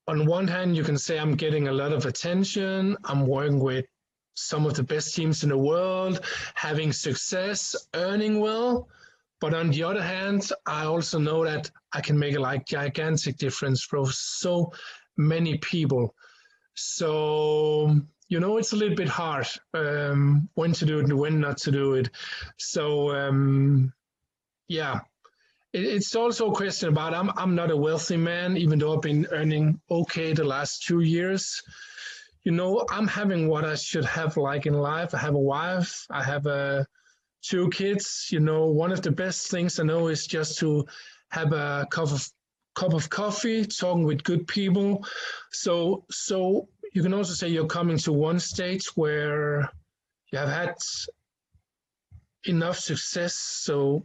on one hand, you can say I'm getting a lot of attention. I'm working with some of the best teams in the world, having success, earning well. But on the other hand, I also know that I can make a like gigantic difference for so many people. So, it's a little bit hard when to do it and when not to do it. So, it's also a question about I'm not a wealthy man, even though I've been earning okay the last 2 years. I'm having what I should have like in life. I have a wife. I have 2 kids. One of the best things I know is just to have a cup of coffee, talking with good people. So you can also say you're coming to one stage where you have had enough success. So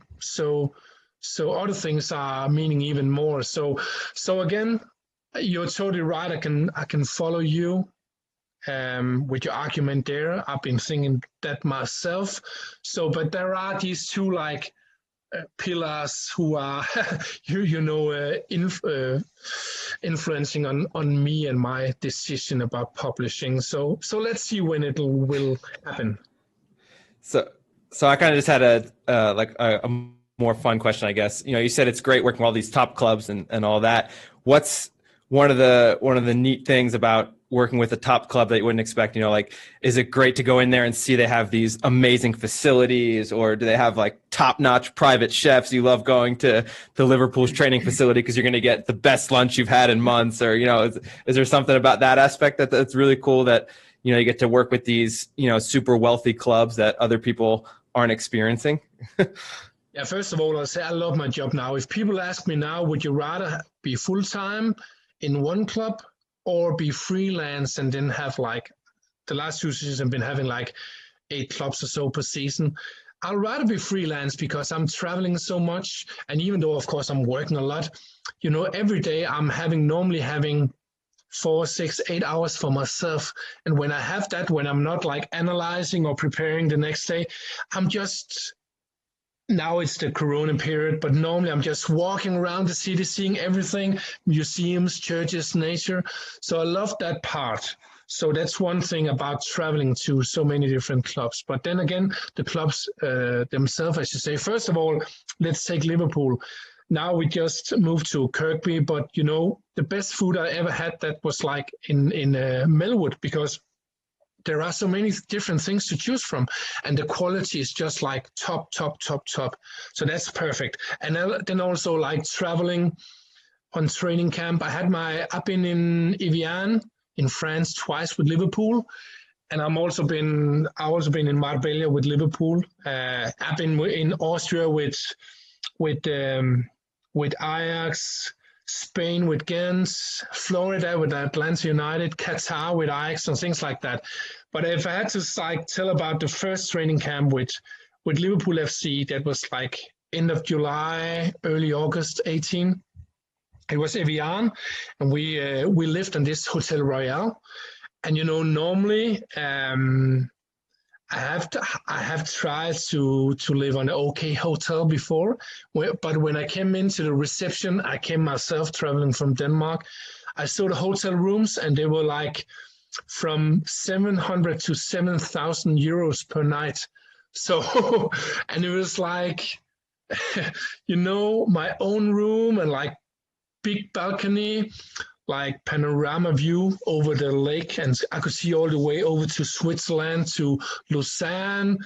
other things are meaning even more. So again, you're totally right. I can follow you with your argument there. I've been thinking that myself. But there are these 2 like pillars who are influencing on me and my decision about publishing. So let's see when it will happen. So I kind of just had a more fun question, I guess. You said it's great working with all these top clubs and all that. What's one of the neat things about working with a top club that you wouldn't expect? Is it great to go in there and see they have these amazing facilities, or do they have like top-notch private chefs? You love going to the Liverpool's training facility because you're going to get the best lunch you've had in months, or is there something about that aspect that's really cool, that you get to work with these super wealthy clubs that other people aren't experiencing? Yeah, first of all, I'll say I love my job now. If people ask me now, would you rather be full-time in one club or be freelance and then have like the last 2 seasons I've been having like 8 clubs or so per season? I'd rather be freelance because I'm traveling so much. And even though, of course, I'm working a lot, every day I'm normally having 4, 6, 8 hours for myself. And when I have that, when I'm not like analyzing or preparing the next day, now it's the Corona period, but normally I'm just walking around the city, seeing everything, museums, churches, nature. So I love that part. So that's one thing about traveling to so many different clubs. But then again, the clubs themselves, I should say. First of all, let's take Liverpool. Now we just moved to Kirkby, but the best food I ever had, that was like in Melwood, because there are so many different things to choose from, and the quality is just like top. So that's perfect. And then also like traveling on training camp. I've been in Evian in France twice with Liverpool, and I've also been in Marbella with Liverpool. I've been in Austria with Ajax, Spain with Ghent, Florida with Atlanta United, Qatar with Ajax, and things like that. But if I had to tell about the first training camp with Liverpool FC, that was like end of July, early August 18. It was Evian, and we lived in this Hotel Royal. And normally I have tried to live on an okay hotel before, but when I came into the reception, I came myself traveling from Denmark. I saw the hotel rooms, and they were like from 700 to 7,000 euros per night. So, and it was like, my own room and like big balcony, like panorama view over the lake, and I could see all the way over to Switzerland, to Lausanne.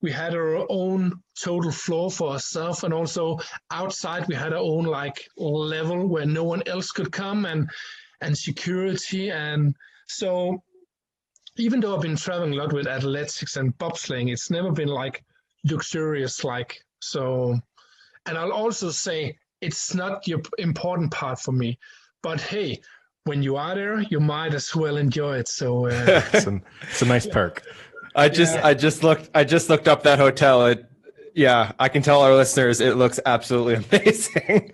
We had our own total floor for ourselves, and also outside we had our own like level where no one else could come, and security. And so even though I've been traveling a lot with athletics and bobsleighing, it's never been like luxurious like so. And I'll also say it's not the important part for me. But hey, when you are there, you might as well enjoy it. So it's a nice perk. I just looked up that hotel. I can tell our listeners it looks absolutely amazing.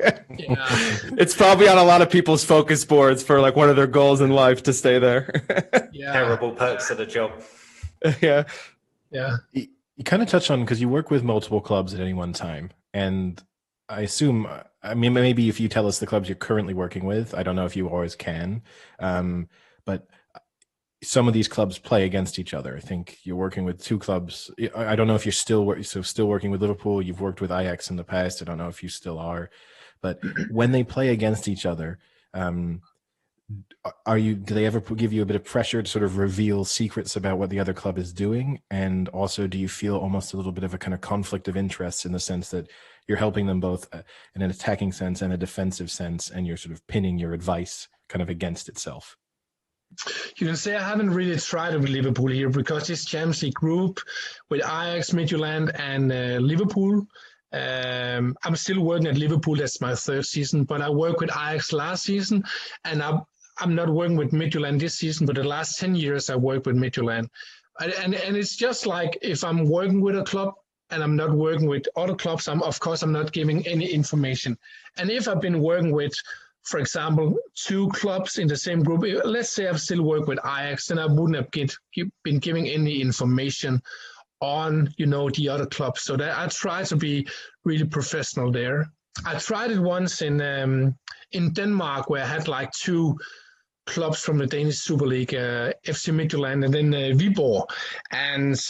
It's probably on a lot of people's focus boards for like one of their goals in life to stay there. Terrible perks of the job. Yeah. You kind of touched on, because you work with multiple clubs at any one time, and I assume, I mean, maybe if you tell us the clubs you're currently working with, I don't know if you always can, but some of these clubs play against each other. I think you're working with two clubs. I don't know if you're still working with Liverpool. You've worked with Ajax in the past. I don't know if you still are, but when they play against each other, do they ever give you a bit of pressure to sort of reveal secrets about what the other club is doing? And also, do you feel almost a little bit of a kind of conflict of interest, in the sense that you're helping them both in an attacking sense and a defensive sense, and you're sort of pinning your advice kind of against itself? You can say I haven't really tried it with Liverpool here, because this Champions League group with Ajax, Midtjylland, and Liverpool. I'm still working at Liverpool. That's my third season, but I worked with Ajax last season, and I'm not working with Midtjylland this season, but the last 10 years I worked with Midtjylland. And it's just like, if I'm working with a club and I'm not working with other clubs, of course I'm not giving any information. And if I've been working with, for example, two clubs in the same group, let's say I've still worked with Ajax, then I wouldn't have been giving any information on, the other clubs. So that I try to be really professional there. I tried it once in Denmark, where I had like two clubs from the Danish Super League, FC Midtjylland and then Viborg. And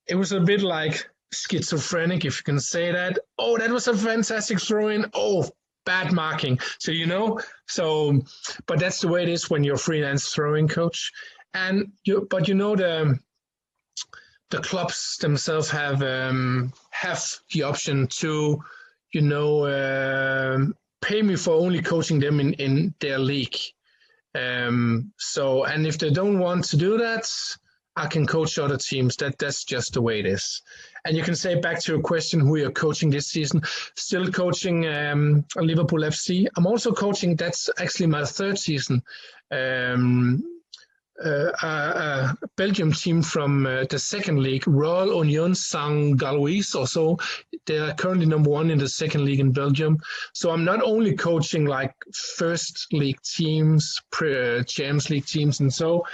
it was a bit like schizophrenic, if you can say that. Oh, that was a fantastic throw-in. Oh, bad marking. So, but that's the way it is when you're a freelance throwing coach. The clubs themselves have the option to, pay me for only coaching them in their league. And if they don't want to do that, I can coach other teams. That's just the way it is. And you can say, back to your question, who you're coaching this season, still coaching Liverpool FC. I'm also coaching, that's actually my third season, a Belgium team from the second league, Royal Union Saint-Galois or so. They are currently number one in the second league in Belgium. So I'm not only coaching like first league teams, Champions League teams, and so.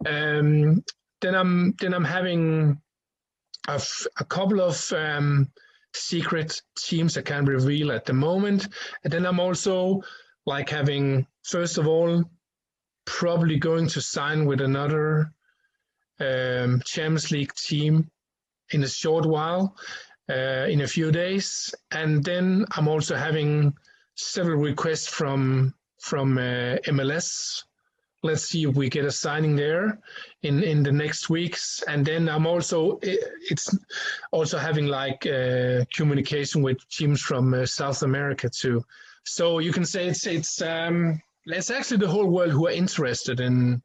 Then I'm having a couple of secret teams I can't reveal at the moment. And then I'm also like having, first of all, probably going to sign with another Champions League team in a short while, in a few days. And then I'm also having several requests from MLS. Let's see if we get a signing there in the next weeks. And then I'm also, it's also having like communication with teams from South America too. So you can say it's actually the whole world who are interested in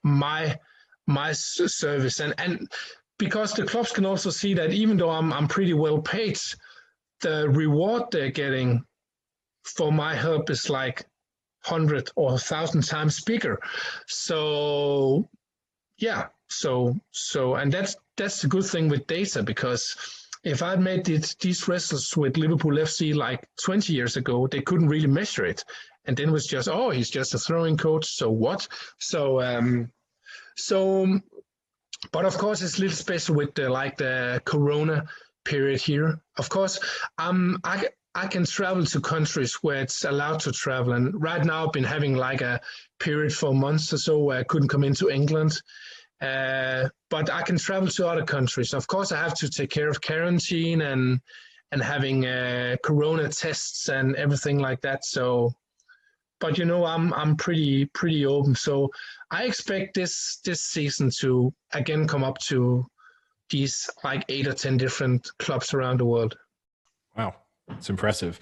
my service. And because the clubs can also see that even though I'm pretty well paid, the reward they're getting for my help is like 100 or 1,000 times bigger. So yeah, so and that's the good thing with data, because if I'd made these wrestlers with Liverpool FC like 20 years ago, they couldn't really measure it. And then it was just, he's just a throwing coach, so what? So But of course, it's a little special with the Corona period here. Of course, I can travel to countries where it's allowed to travel. And right now I've been having like a period for months or so where I couldn't come into England. But I can travel to other countries. Of course, I have to take care of quarantine and having Corona tests and everything like that. So, but I'm pretty open. So I expect this season to again come up to these like 8 or 10 different clubs around the world. Wow. It's impressive.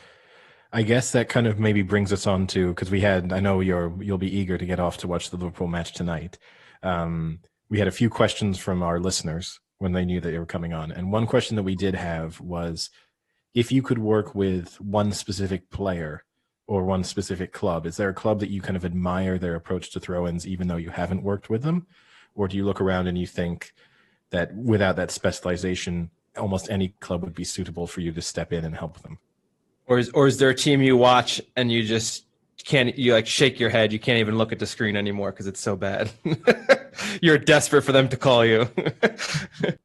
I guess that kind of maybe brings us on to, because I know you'll be eager to get off to watch the Liverpool match tonight. We had a few questions from our listeners when they knew that you were coming on. And one question that we did have was, if you could work with one specific player or one specific club, is there a club that you kind of admire their approach to throw-ins even though you haven't worked with them? Or do you look around and you think that without that specialization, almost any club would be suitable for you to step in and help them? Or is there a team you watch and you just you like shake your head, you can't even look at the screen anymore because it's so bad? You're desperate for them to call you.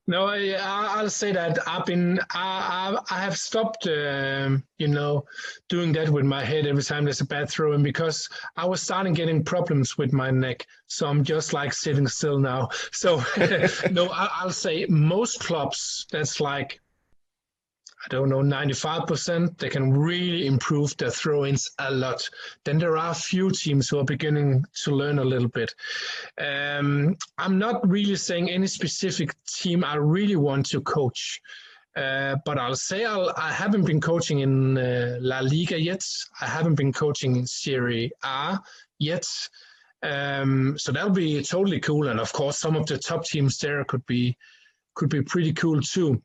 No, I'll say that I have stopped doing that with my head every time there's a bad throw in, because I was starting getting problems with my neck, so I'm just like sitting still now. So no, I'll say most clubs, that's like, I don't know, 95%, they can really improve their throw-ins a lot. Then there are a few teams who are beginning to learn a little bit. I'm not really saying any specific team I really want to coach, but I'll say I haven't been coaching in La Liga yet. I haven't been coaching in Serie A yet. So that'll be totally cool. And of course, some of the top teams there could be pretty cool too.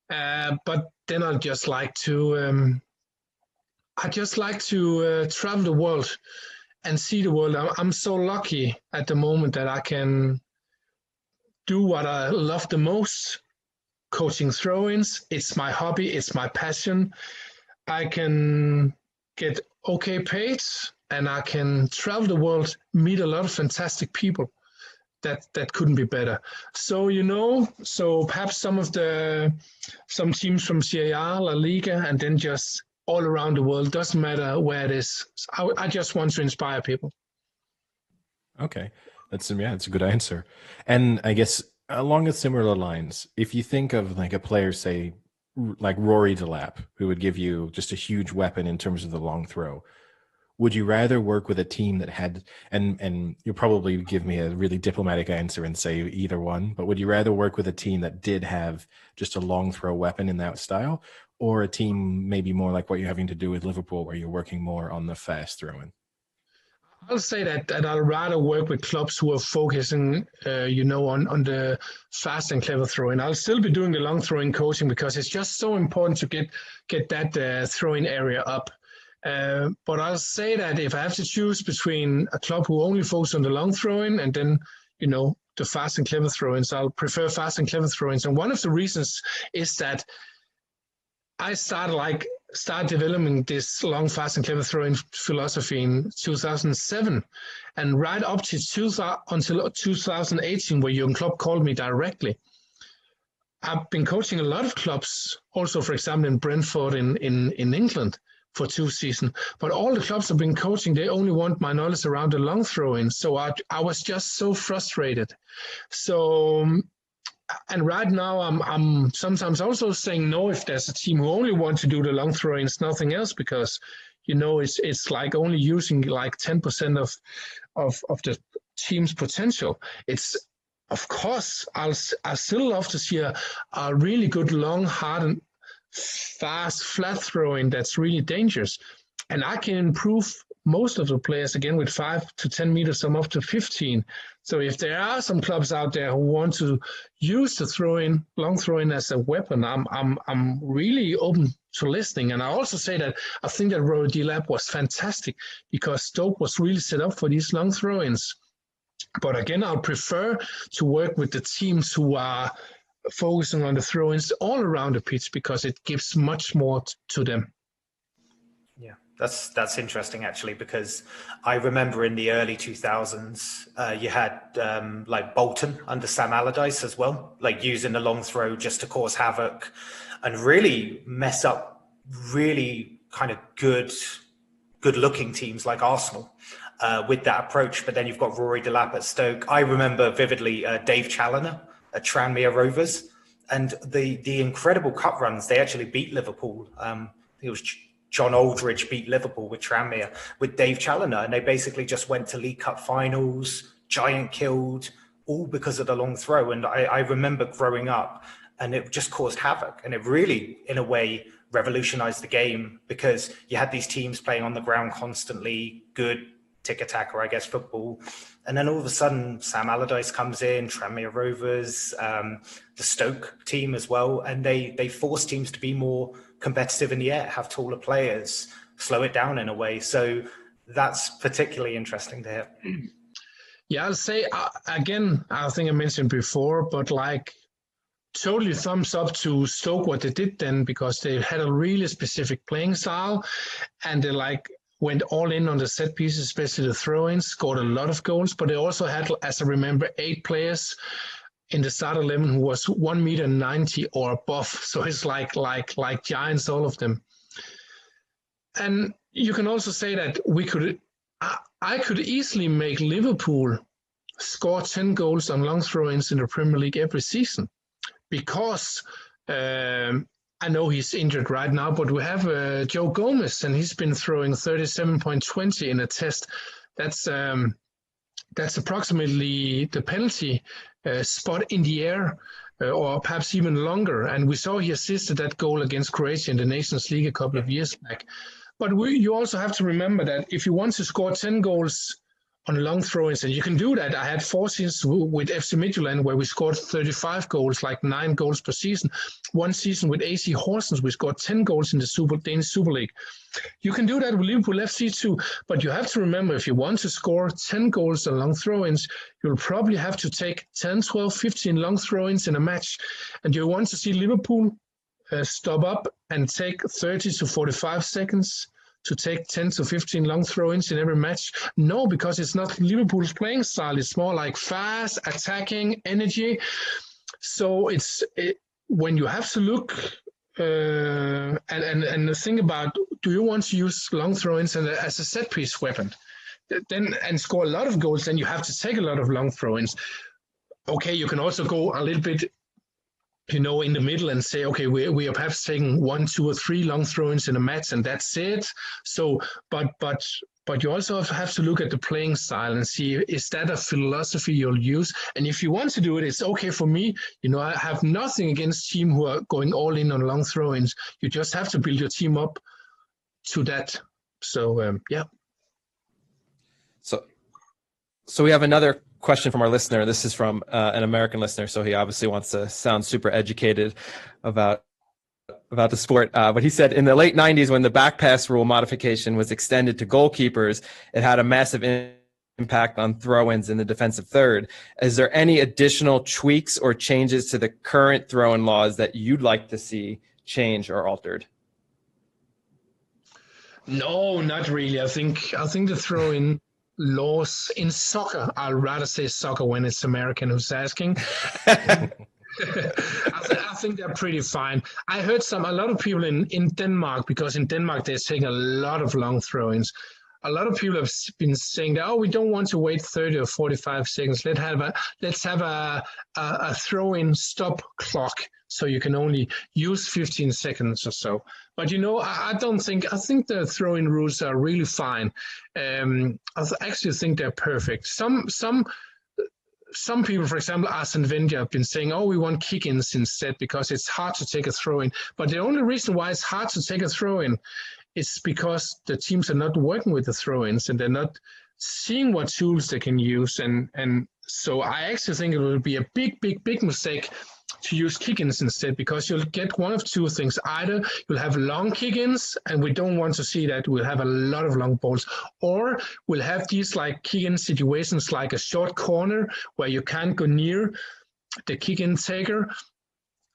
But then I just like to travel the world and see the world. I'm so lucky at the moment that I can do what I love the most, coaching throw-ins. It's my hobby. It's my passion. I can get okay paid, and I can travel the world, meet a lot of fantastic people. That couldn't be better. So perhaps some teams from Serie A, La Liga, and then just all around the world. Doesn't matter where it is. I just want to inspire people. Okay, that's a good answer. And I guess along the similar lines, if you think of like a player, say like Rory Delap, who would give you just a huge weapon in terms of the long throw, would you rather work with a team that had, and you'll probably give me a really diplomatic answer and say either one, but would you rather work with a team that did have just a long throw weapon in that style, or a team maybe more like what you're having to do with Liverpool, where you're working more on the fast throwing? I'll say that I'd rather work with clubs who are focusing, on the fast and clever throwing. I'll still be doing the long throwing coaching because it's just so important to get that throwing area up. But I'll say that if I have to choose between a club who only focuses on the long throwing and then, the fast and clever throw-ins, I'll prefer fast and clever throw-ins. And one of the reasons is that I started developing this long, fast and clever throwing philosophy in 2007. And right up to until 2018, where Jürgen Klopp called me directly, I've been coaching a lot of clubs, also, for example, in Brentford in England, for 2 seasons. But all the clubs I've been coaching, they only want my knowledge around the long throwing. So I was just so frustrated. So, and right now I'm sometimes also saying no if there's a team who only want to do the long throwings, nothing else, because it's like only using like 10% of the team's potential. It's, of course, I still love to see a really good long, hard and fast flat throwing that's really dangerous, and I can improve most of the players again with 5 to 10 meters, some up to 15. So if there are some clubs out there who want to use the long throwing as a weapon, I'm really open to listening. And I also say that I think that Rory Delap was fantastic because Stoke was really set up for these long throw-ins. But again, I'll prefer to work with the teams who are focusing on the throw-ins all around the pitch because it gives much more to them. Yeah, That's interesting, actually, because I remember in the early 2000s, you had like Bolton under Sam Allardyce as well, like using the long throw just to cause havoc and really mess up really kind of good looking teams like Arsenal with that approach. But then you've got Rory Delap at Stoke. I remember vividly Dave Challoner at Tranmere Rovers, and the incredible cup runs. They actually beat Liverpool. It was John Aldridge beat Liverpool with Tranmere with Dave Challoner, and they basically just went to League Cup finals, giant killed, all because of the long throw. And I remember growing up, and it just caused havoc, and it really, in a way, revolutionized the game, because you had these teams playing on the ground constantly, good tick-attack, or I guess football. And then all of a sudden, Sam Allardyce comes in, Tranmere Rovers, the Stoke team as well, and they force teams to be more competitive in the air, have taller players, slow it down in a way. So that's particularly interesting to hear. Yeah, I'll say, again, I think I mentioned before, but like totally thumbs up to Stoke what they did then, because they had a really specific playing style, and they like went all in on the set pieces, especially the throw-ins, scored a lot of goals, but they also had, as I remember, 8 players in the start 11 who was 1.90 meters or above. So it's like giants, all of them. And you can also say that I could easily make Liverpool score 10 goals on long throw-ins in the Premier League every season, because I know he's injured right now, but we have Joe Gomez, and he's been throwing 37.20 in a test. That's approximately the penalty spot in the air, or perhaps even longer. And we saw he assisted that goal against Croatia in the Nations League a couple of years back. But you also have to remember that if you want to score 10 goals on long throw-ins, and you can do that. I had 4 seasons with FC Midtjylland where we scored 35 goals, like 9 goals per season. One season with AC Horsens, we scored 10 goals in the Danish Super League. You can do that with Liverpool FC too, but you have to remember, if you want to score 10 goals on long throw-ins, you'll probably have to take 10, 12, 15 long throw-ins in a match. And you want to see Liverpool stop up and take 30 to 45 seconds to take 10 to 15 long throw-ins in every match? No, because it's not Liverpool's playing style. It's more like fast, attacking, energy. So when you have to look and think about, do you want to use long throw-ins as a set-piece weapon then and score a lot of goals, then you have to take a lot of long throw-ins. Okay, you can also go a little bit in the middle and say, okay, we are perhaps taking 1, 2, or 3 long throw-ins in a match, and that's it. So, but you also have to look at the playing style and see, is that a philosophy you'll use? And if you want to do it, it's okay for me. I have nothing against teams who are going all in on long throw-ins. You just have to build your team up to that. So, yeah. So we have another question from our listener. This is from an American listener, so he obviously wants to sound super educated about the sport. But he said, in the late 90s, when the back pass rule modification was extended to goalkeepers, it had a massive impact on throw-ins in the defensive third. Is there any additional tweaks or changes to the current throw-in laws that you'd like to see changed or altered? No, not really. I think the throw-in laws in soccer, I'll rather say soccer when it's American who's asking. I think they're pretty fine. I heard a lot of people in Denmark, because in Denmark they're taking a lot of long throw-ins. A lot of people have been saying that, we don't want to wait 30 or 45 seconds. Let's have a throw-in stop clock, so you can only use 15 seconds or so. But I think the throw-in rules are really fine. I actually think they're perfect. Some people, for example, Arsene Wenger, have been saying, we want kick-ins instead because it's hard to take a throw-in. But the only reason why it's hard to take a throw-in is because the teams are not working with the throw-ins and they're not seeing what tools they can use. And so I actually think it will be a big, big, big mistake to use kick-ins instead, because you'll get one of two things. Either you'll have long kick-ins, and we don't want to see that. We'll have a lot of long balls. Or we'll have these like kick-in situations, like a short corner where you can't go near the kick-in taker.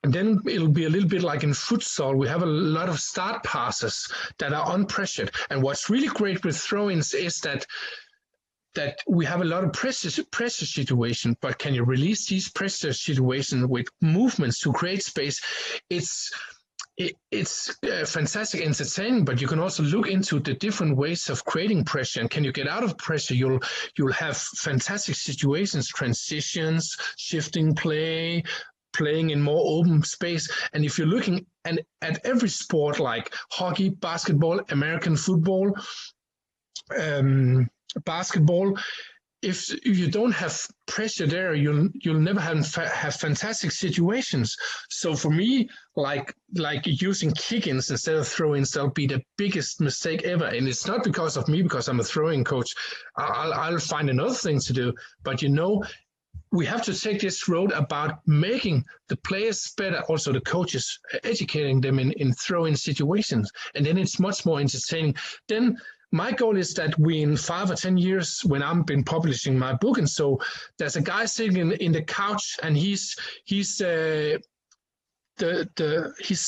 And then it'll be a little bit like in futsal. We have a lot of start passes that are unpressured. And what's really great with throw-ins is that we have a lot of pressure situation, but can you release these pressure situations with movements to create space? It's fantastic entertaining, but you can also look into the different ways of creating pressure. And can you get out of pressure? You'll have fantastic situations, transitions, shifting play, playing in more open space. And if you're looking at every sport like hockey, basketball, American football, basketball, if you don't have pressure there, you'll never have fantastic situations. So for me, like using kick-ins instead of throw-ins, that'll be the biggest mistake ever. And it's not because of me, because I'm a throwing coach. I'll find another thing to do. But we have to take this road about making the players better, also the coaches, educating them in throw-in situations. And then it's much more entertaining. Then my goal is that we, in 5 or 10 years, when I've been publishing my book, and so there's a guy sitting in the couch, and his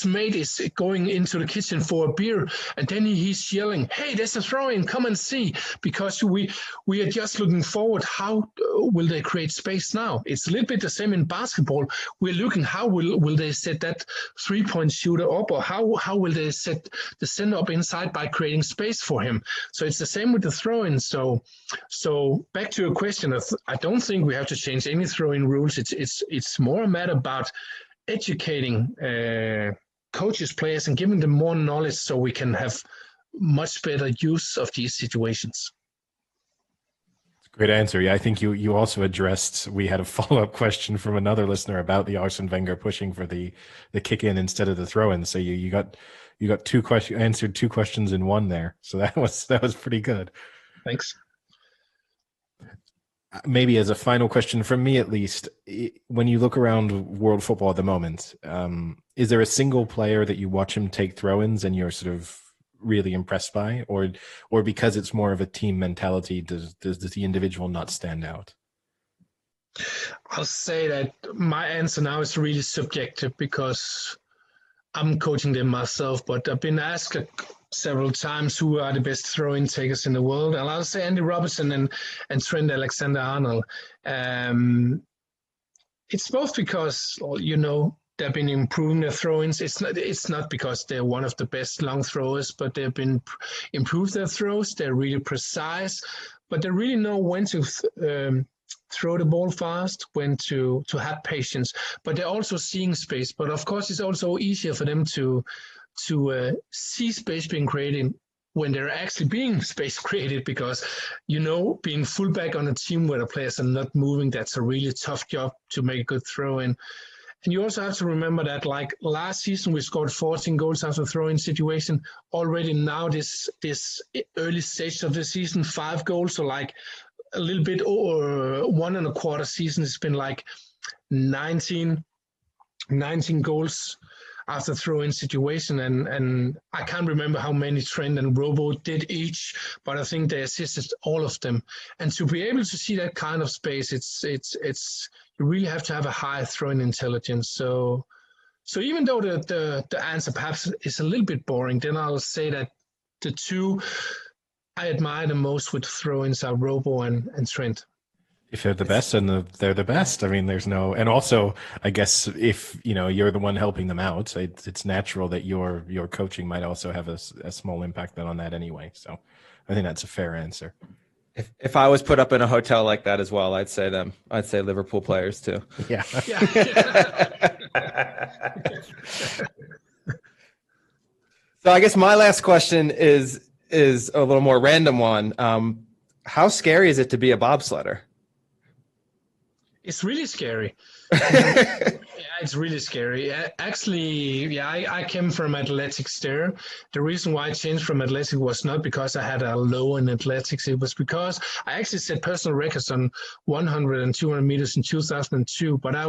mate is going into the kitchen for a beer, and then he's yelling, "Hey, there's a throw-in, come and see," because we are just looking forward. How will they create space now? It's a little bit the same in basketball. We're looking, how will they set that three-point shooter up, or how will they set the center up inside by creating space for him? So it's the same with the throw-in. So back to your question, I don't think we have to change any throw-in rules. It's more a matter about educating coaches, players, and giving them more knowledge so we can have much better use of these situations. Great answer. Yeah, I think you also addressed, we had a follow-up question from another listener about the Arsene Wenger pushing for the kick-in instead of the throw-in. So you got answered two questions in one there. So that was pretty good. Thanks. Maybe as a final question from me, at least, when you look around world football at the moment, is there a single player that you watch him take throw-ins and you're sort of really impressed by, or because it's more of a team mentality, does the individual not stand out? I'll say that my answer now is really subjective because I'm coaching them myself, but I've been asked several times who are the best throw-in takers in the world, and I'll say Andy Robertson and Trent Alexander-Arnold. It's both because they've been improving their throw-ins. It's not because they're one of the best long throwers, but they've been improved their throws. They're really precise, but they really know when to throw the ball fast, when to have patience. But they're also seeing space. But of course, it's also easier for them to see space being created when they're actually being space created, because being fullback on a team where the players are not moving, that's a really tough job to make a good throw in. And you also have to remember that, like last season, we scored 14 goals after throw-in situation. Already now, this early stage of the season, 5 goals. So like a little bit over 1.25 season, it's been like 19 goals after throw-in situation, and I can't remember how many Trent and Robo did each, but I think they assisted all of them. And to be able to see that kind of space, it's you really have to have a high throw-in intelligence. So even though the answer perhaps is a little bit boring, then I'll say that the two I admire the most with throw-ins are Robo and Trent. If they're the best, and they're the best. I mean, there's no, and also, I guess if you're the one helping them out, it's natural that your coaching might also have a small impact on that anyway. So, I think that's a fair answer. If I was put up in a hotel like that as well, I'd say them. I'd say Liverpool players too. Yeah. So I guess my last question is a little more random one. How scary is it to be a bobsledder? It's really scary. Yeah, it's really scary. Actually, I came from athletics there. The reason why I changed from athletics was not because I had a low in athletics. It was because I actually set personal records on 100 and 200 meters in 2002. But I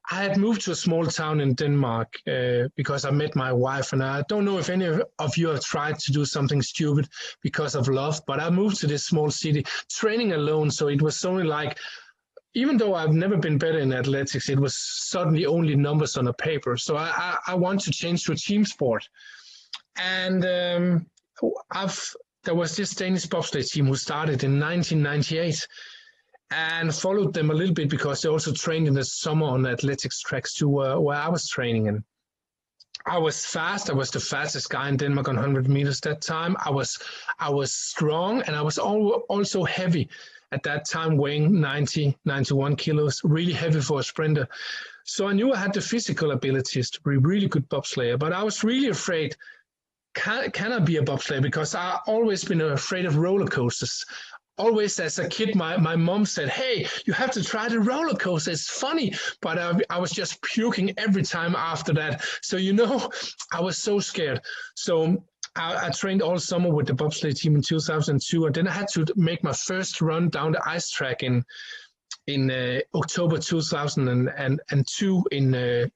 had moved to a small town in Denmark because I met my wife. And I don't know if any of you have tried to do something stupid because of love, but I moved to this small city, training alone. So it was only like even though I've never been better in athletics, it was suddenly only numbers on a paper. So I want to change to a team sport. And there was this Danish bobsleigh team who started in 1998, and followed them a little bit because they also trained in the summer on athletics tracks too, where I was training in. I was fast. I was the fastest guy in Denmark on 100 meters that time. I was strong, and I was also heavy at that time, weighing 91 kilos, really heavy for a sprinter. So I knew I had the physical abilities to be a really good bobslayer, but I was really afraid, can I be a bobslayer? Because I've always been afraid of roller coasters. Always as a kid, my mom said, hey, you have to try the roller coaster. It's funny. But I was just puking every time after that. So, I was so scared. So I trained all summer with the bobsleigh team in 2002. And then I had to make my first run down the ice track in October 2002 in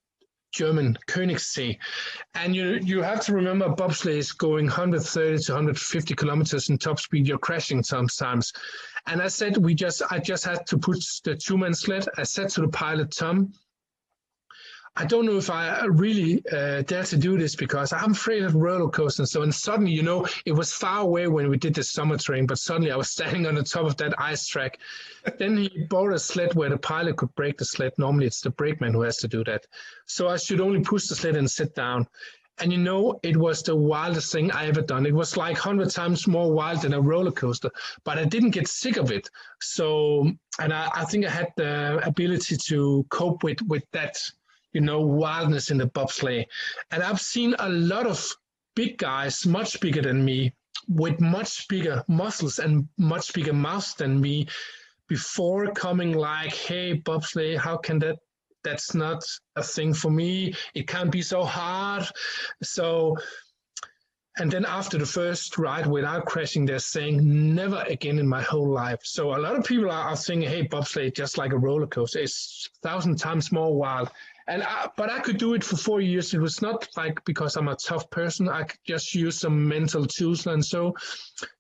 German Königssee. And you have to remember, bobsleigh is going 130 to 150 kilometers in top speed. You're crashing sometimes. And I said, I just had to put the two-man sled. I said to the pilot, Tom, I don't know if I really dare to do this because I'm afraid of roller coasters. So, and suddenly, it was far away when we did the summer train, but suddenly I was standing on the top of that ice track. Then he bought a sled where the pilot could brake the sled. Normally it's the brakeman who has to do that. So I should only push the sled and sit down. And it was the wildest thing I ever done. It was like 100 times more wild than a roller coaster, but I didn't get sick of it. So, and I think I had the ability to cope with that, wildness in the bobsleigh. And I've seen a lot of big guys, much bigger than me, with much bigger muscles and much bigger mouths than me, before coming like, hey, bobsleigh, how can that's not a thing for me. It can't be so hard. So, and then after the first ride without crashing, they're saying never again in my whole life. So a lot of people are thinking, hey, bobsleigh, just like a roller coaster, it's 1,000 times more wild. But I could do it for 4 years. It was not like because I'm a tough person. I could just use some mental tools and so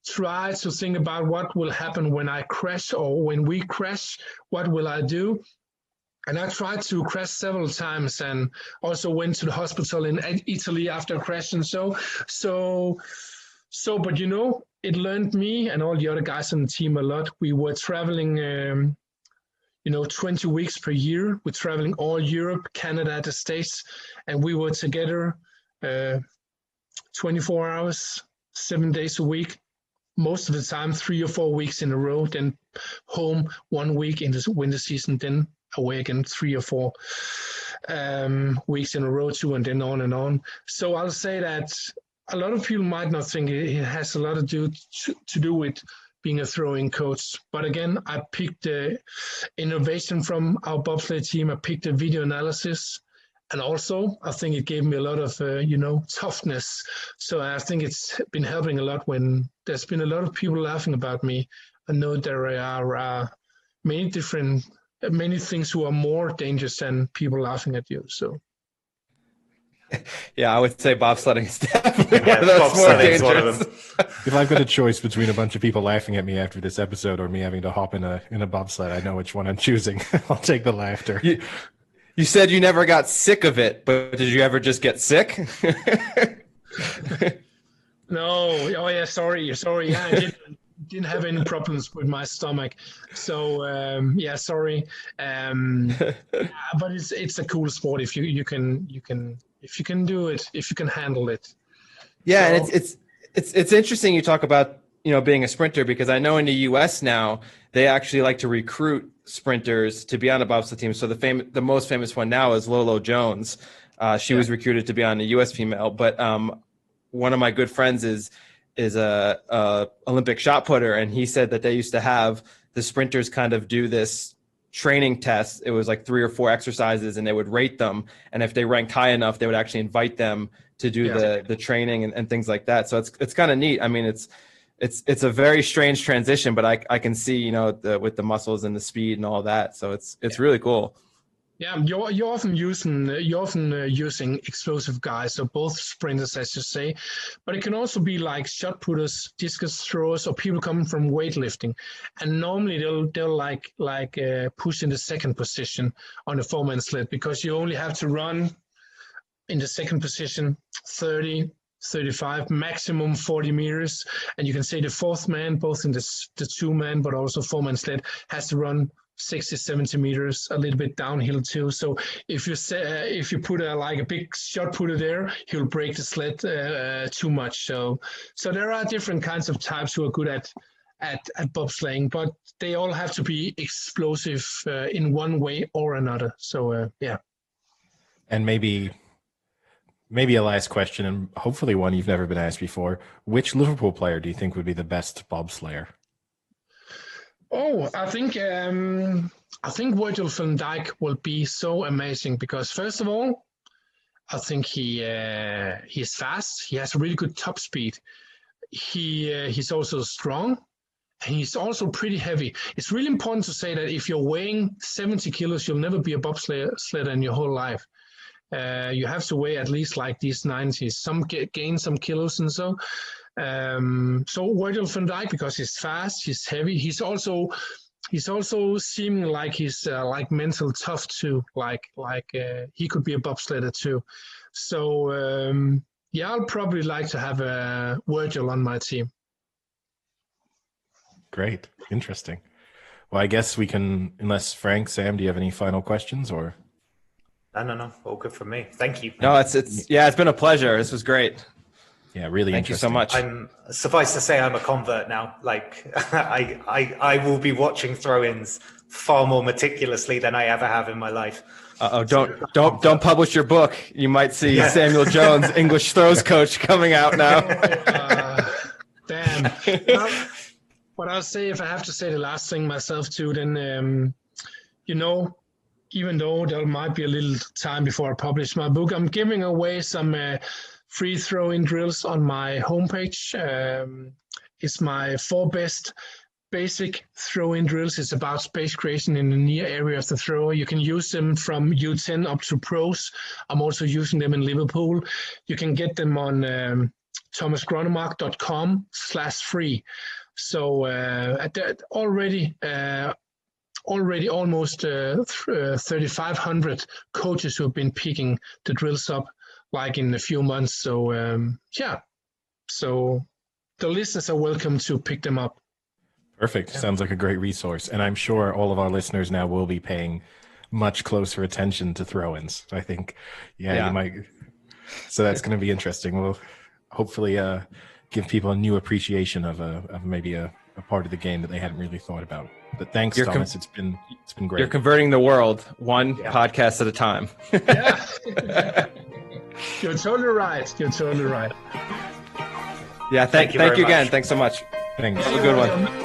try to think about what will happen when I crash, or when we crash, what will I do? And I tried to crash several times, and also went to the hospital in Italy after a crash and so, but it learned me and all the other guys on the team a lot. We were traveling 20 weeks per year. We're traveling all Europe, Canada, the States, and we were together 24 hours, 7 days a week, most of the time 3 or 4 weeks in a row, then home 1 week in the winter season, then away again 3 or 4 weeks in a row too, and then on and on. So I'll say that a lot of people might not think it has a lot to do with being a throwing coach. But again, I picked the innovation from our bobsleigh team. I picked the video analysis. And also, I think it gave me a lot of, toughness. So I think it's been helping a lot when there's been a lot of people laughing about me. I know there are many things who are more dangerous than people laughing at you. So. Yeah, I would say bobsledding is definitely one of those more dangerous. If I've got a choice between a bunch of people laughing at me after this episode or me having to hop in a bobsled, I know which one I'm choosing. I'll take the laughter. You said you never got sick of it, but did you ever just get sick? No. Oh yeah, sorry. Yeah, I didn't have any problems with my stomach. So yeah, sorry. But it's a cool sport if you can do it, if you can handle it. Yeah, so, and it's interesting you talk about being a sprinter, because I know in the U.S. now they actually like to recruit sprinters to be on a bobsled team. So the most famous one now is Lolo Jones. She was recruited to be on the U.S. female, but one of my good friends is a Olympic shot putter, and he said that they used to have the sprinters kind of do this training test. It was like 3 or 4 exercises, and they would rate them, and if they ranked high enough, they would actually invite them to do the training and things like that. So it's kind of neat. I mean, it's a very strange transition, but I can see with the muscles and the speed and all that. So it's really cool. Yeah, you're often using explosive guys, so both sprinters, as you say, but it can also be like shot putters, discus throwers, or people coming from weightlifting, and normally they'll push in the second position on the four-man sled because you only have to run in the second position 30, 35, maximum 40 meters, and you can say the fourth man, both in the two-man but also four-man sled, has to run 60, 70 meters, a little bit downhill too. So if you put a big shot putter there, he'll break the sled too much. So there are different kinds of types who are good at bobsleighing, but they all have to be explosive in one way or another. So yeah. And maybe a last question, and hopefully one you've never been asked before. Which Liverpool player do you think would be the best bobslayer? Oh, I think Virgil van Dijk will be so amazing because first of all, I think he's fast. He has really good top speed. He's also strong, and he's also pretty heavy. It's really important to say that if you're weighing 70 kilos, you'll never be a bobsledder in your whole life. You have to weigh at least like these 90s. Some gain some kilos and so. So Virgil van Dijk, because he's fast, he's heavy. He's also seeming like he's like mental tough too. He could be a bobsledder too. So yeah, I'll probably like to have Virgil on my team. Great, interesting. Well, I guess we can. Unless Frank, Sam, do you have any final questions or? No. All good for me. Thank you. No, it's been a pleasure. This was great. Yeah, really. Thank you so much. Suffice to say, I'm a convert now. Like I will be watching throw-ins far more meticulously than I ever have in my life. Don't publish your book. You might see Samuel Jones, English throws coach, coming out now. Damn. But I'll say, if I have to say the last thing myself too, then even though there might be a little time before I publish my book, I'm giving away some free throw-in drills on my homepage. It's my 4 best basic throw-in drills. It's about space creation in the near area of the thrower. You can use them from U10 up to pros. I'm also using them in Liverpool. You can get them on thomasgrønnemark.com/free. So already almost 3,500 coaches who have been picking the drills up like in a few months. So so the listeners are welcome to pick them up. Perfect. Yeah. Sounds like a great resource. And I'm sure all of our listeners now will be paying much closer attention to throw-ins. I think, you might. So that's going to be interesting. We'll hopefully give people a new appreciation of maybe a part of the game that they hadn't really thought about. But thanks, Thomas. It's been great. You're converting the world one podcast at a time. Yeah. You're totally right. Yeah, thank you again. Thanks so much. Thanks. Have a good one.